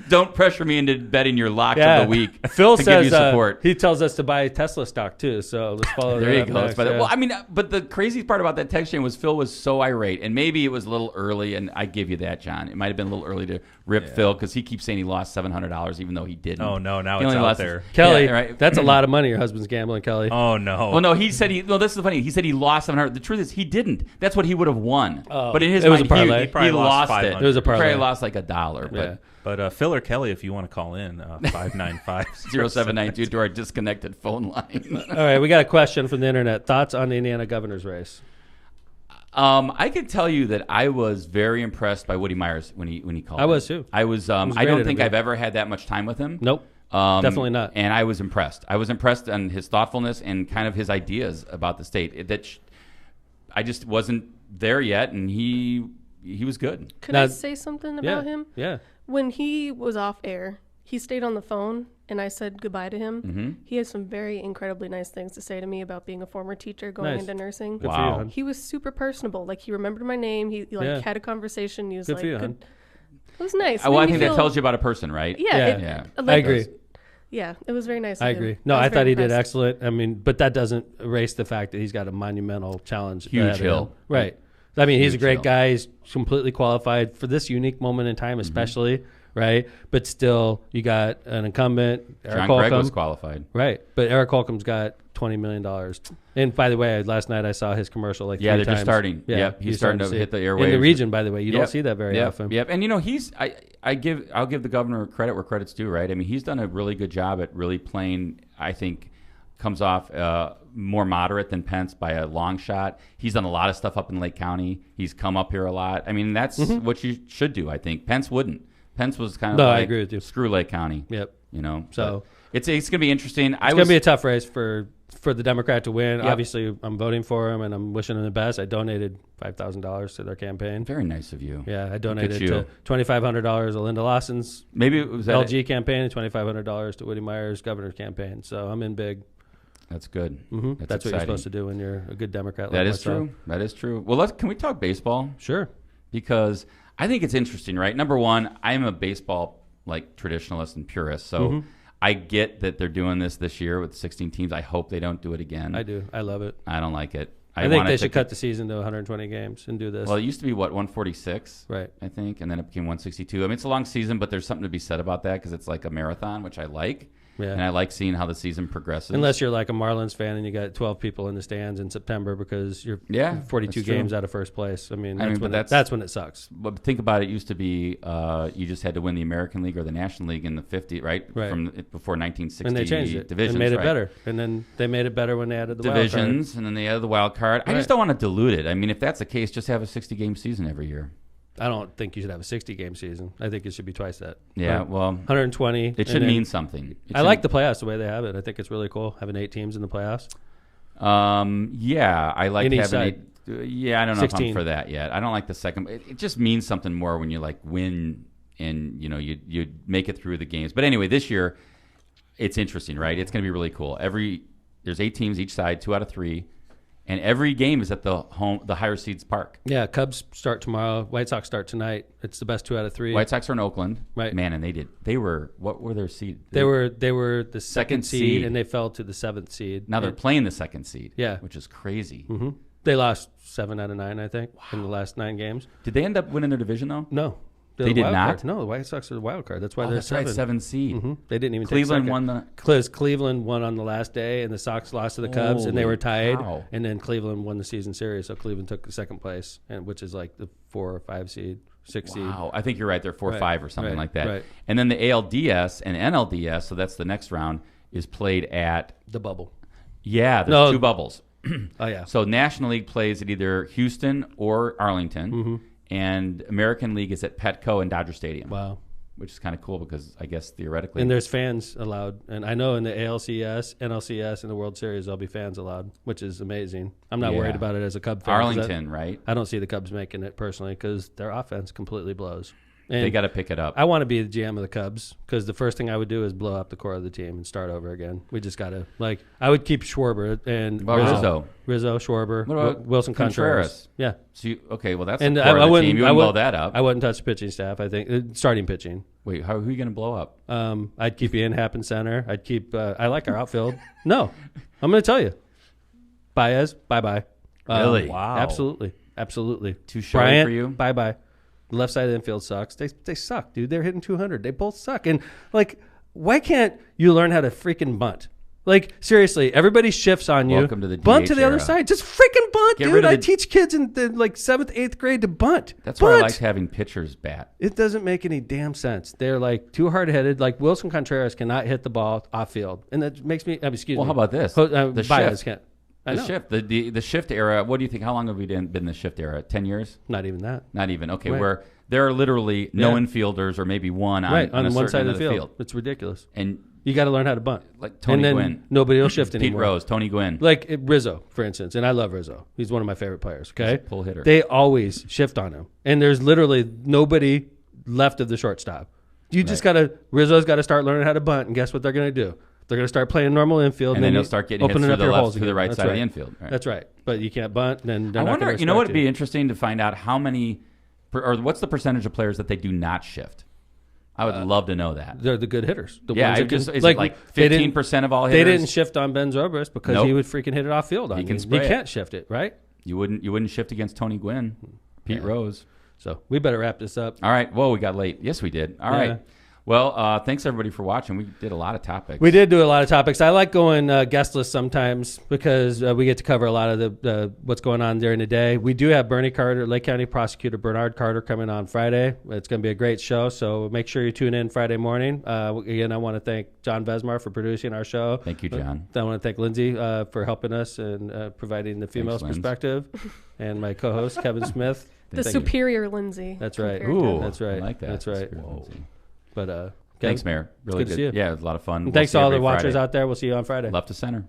Don't pressure me into betting your lock Yeah. of the week. Phil to says give you support. he tells us to buy Tesla stock too. So let's follow There that you up go. next, But, yeah. well, I mean, but the crazy part about that text chain was Phil was so irate, and maybe it was a little early, and I give you that, John. It might have been a little early to rip Phil because he keeps saying he lost $700, even though he didn't. Oh no, now He it's only out lost there. Kelly, Yeah, right. that's a lot of money your husband's gambling, Kelly. Oh no. Well, no, he said No, this is funny. He said he lost $700. The truth is, he didn't. That's what he would have won. Oh. But in his It was mind, a parlay. he He probably lost lost it. $500. It was a He probably parlay. lost like $1. Yeah. But Phil or Kelly, if you want to call in, 595 0792 to our disconnected phone line. All right, we got a question from the internet. Thoughts on the Indiana governor's race? I can tell you that I was very impressed by Woody Myers when he called. I it. was too. I was. was I great don't at think it, I've man. ever had that much time with him. Nope. Definitely not. And I was impressed. I was impressed on his thoughtfulness and kind of his ideas about the state. I just wasn't there yet, and he was good. Could Now- I say something about him? Yeah. When he was off air, he stayed on the phone, and I said goodbye to him. Mm-hmm. He has some very incredibly nice things to say to me about being a former teacher going Nice. into nursing. Good Wow. for you, hon. He was super personable. Like, he remembered my name. He Yeah. had a conversation. He was Good like, for you, good. It was nice. Well, Made I me think that feel- tells you about a person, right? Yeah. Yeah. Yeah. I agree. Yeah, it was very nice. I of him. agree. No, was I very thought he did impressed. excellent. I mean, but that doesn't erase the fact that he's got a monumental challenge. Huge ahead of him. hill. Right. I mean, he's a Huge great hill. guy. He's completely qualified for this unique moment in time, especially, right? But still, you got an incumbent, Eric John Gregg Holcomb. was qualified. Right. But Eric Holcomb's got $20 million. And by the way, last night I saw his commercial like Yeah, three they're times. just starting. Yeah, Yep, he's starting to see hit it. the In the airwaves. region, by the way. You don't Yep. see that very Yep. often. Yep. And I'll give the governor credit where credit's due, right? I mean, he's done a really good job at really playing, I think, comes off more moderate than Pence by a long shot. He's done a lot of stuff up in Lake County. He's come up here a lot. I mean, that's what you should do, I think. Pence wouldn't. Pence was kind of No, like, I agree with you. screw Lake County. Yep. You know, So, It's going to be interesting. It's going to be a tough race for the Democrat to win. Yep. Obviously, I'm voting for him, and I'm wishing him the best. I donated $5,000 to their campaign. Very nice of you. Yeah, I donated to $2,500 to Linda Lawson's maybe it was that LG campaign and $2,500 to Woody Meyer's governor's campaign. So I'm in big. That's good. Mm-hmm. That's what you're supposed to do when you're a good Democrat. That like is myself. true. That is true. Well, can we talk baseball? Sure. Because I think it's interesting, right? Number one, I'm a baseball traditionalist and purist, so I get that they're doing this year with 16 teams. I hope they don't do it again. I do. I love it. I don't like it. I think they should cut the season to 120 games and do this. Well, it used to be 146, right? I think, and then it became 162. I mean, it's a long season, but there's something to be said about that because it's like a marathon, which I like. Yeah. And I like seeing how the season progresses. Unless you're like a Marlins fan and you got 12 people in the stands in September because you're 42 games out of first place. I mean, that's when it sucks. But think about it. It used to be you just had to win the American League or the National League in the 50, right? From before 1960. And they changed it. Divisions, and made it better. And then they made it better when they added the divisions, wild card. And then they added the wild card. I just don't want to dilute it. I mean, if that's the case, just have a 60-game season every year. I don't think you should have a 60-game season. I think it should be twice that. Yeah, well, 120. It should mean something. I like the playoffs the way they have it. I think it's really cool having 8 teams in the playoffs. Yeah, I like having 8. Yeah, I don't know 16. if I'm for that yet. I don't like the second. It just means something more when you win and you make it through the games. But anyway, this year it's interesting, right? It's going to be really cool. There's 8 teams each side, 2 out of 3. And every game is at the higher seeds park. Yeah, Cubs start tomorrow. White Sox start tonight. It's the best 2 out of 3. White Sox are in Oakland, right? Man, and what were their seed? They were the second seed, and they fell to the 7th seed. Now they're playing the second seed. Yeah, which is crazy. Mm-hmm. They lost 7 out of 9, I think, in the last 9 games. Did they end up winning their division though? No. They did not? No, the White Sox are the wild card. That's why they're 7. Right, 7 seed. Mm-hmm. They didn't even Cleveland take won the... Because Cleveland won on the last day, and the Sox lost to the Cubs, and they were tied. Cow. And then Cleveland won the season series, so Cleveland took the second place, which is like the 4 or 5 seed, 6 seed. Wow, I think you're right. They're 4 or 5 or something like that. Right. And then the ALDS and NLDS, so that's the next round, is played at... The bubble. Yeah, there's 2 bubbles. Oh, yeah. So National League plays at either Houston or Arlington, and American League is at Petco and Dodger Stadium. Wow. Which is kind of cool because I guess theoretically... And there's fans allowed. And I know in the ALCS, NLCS, and the World Series, there'll be fans allowed, which is amazing. I'm not worried about it as a Cub fan. Arlington, right? I don't see the Cubs making it personally because their offense completely blows. And they got to pick it up. I want to be the GM of the Cubs because the first thing I would do is blow up the core of the team and start over again. We just got to, I would keep Schwarber and Rizzo, Schwarber, what about Wilson Contreras. Yeah. So well, that's and the core of the team. You wouldn't blow that up. I wouldn't touch the pitching staff, I think. Starting pitching. Wait, who are you going to blow up? I'd keep Ian Happ in center. I'd keep, I like our outfield. No, I'm going to tell you. Baez, bye-bye. Really? Wow. Absolutely. Too shy Bryant, for you? Bye-bye. The left side of the infield sucks. They suck, dude. They're hitting 200. They both suck. And, why can't you learn how to freaking bunt? Seriously, everybody shifts on you. Welcome to the bunt DH to the other era. side. Just freaking bunt, dude. I teach kids in the 7th, 8th grade to bunt. That's why I liked having pitchers bat. It doesn't make any damn sense. They're too hard-headed. Wilson Contreras cannot hit the ball off field. And that makes me, excuse me. Well, how about this? The shift. Can't. The shift, the shift era. What do you think? How long have we been in the shift era? 10 years? Not even that. Not even. Okay, Right. where there are literally no infielders or maybe one on a one certain side end of the field. It's ridiculous. And you got to learn how to bunt. Tony and then Gwynn. Nobody will shift anymore. Pete Rose, Tony Gwynn. Rizzo, for instance, and I love Rizzo. He's one of my favorite players. Okay, He's a pull hitter. They always shift on him, and there's literally nobody left of the shortstop. You just Rizzo's got to start learning how to bunt, and guess what they're going to do? They're going to start playing normal infield, and then they'll start getting hits opening through up the your left holes to the right That's side right. of the infield. Right. That's right. But you can't bunt, and they're I not wonder. going to You know what would be interesting to find out how many, or what's the percentage of players that they do not shift? I would love to know that. They're the good hitters. The Yeah, ones that is it 15% of all hitters? They didn't shift on Ben Zobrist because he would freaking hit it off field on you. Spray You can't shift it, right? You wouldn't shift against Tony Gwynn, Pete Rose. So we better wrap this up. All right. Whoa, we got late. Yes, we did. All right. Well, thanks everybody for watching. We did a lot of topics. We did do a lot of topics. I like going guestless sometimes because we get to cover a lot of the what's going on during the day. We do have Bernie Carter, Lake County Prosecutor Bernard Carter, coming on Friday. It's going to be a great show, so make sure you tune in Friday morning. Again, I want to thank John Vesmar for producing our show. Thank you, John. I want to thank Lindsay for helping us and providing the female's perspective, and my co-host Kevin Smith. The superior Lindsay. That's right. Ooh, that's right. I like that. That's right. Lindsay. But Kevin, Thanks, Mayor. Really good to see you. Yeah, it was a lot of fun. And thanks to all the watchers Friday. out there. We'll see you on Friday. Left to center.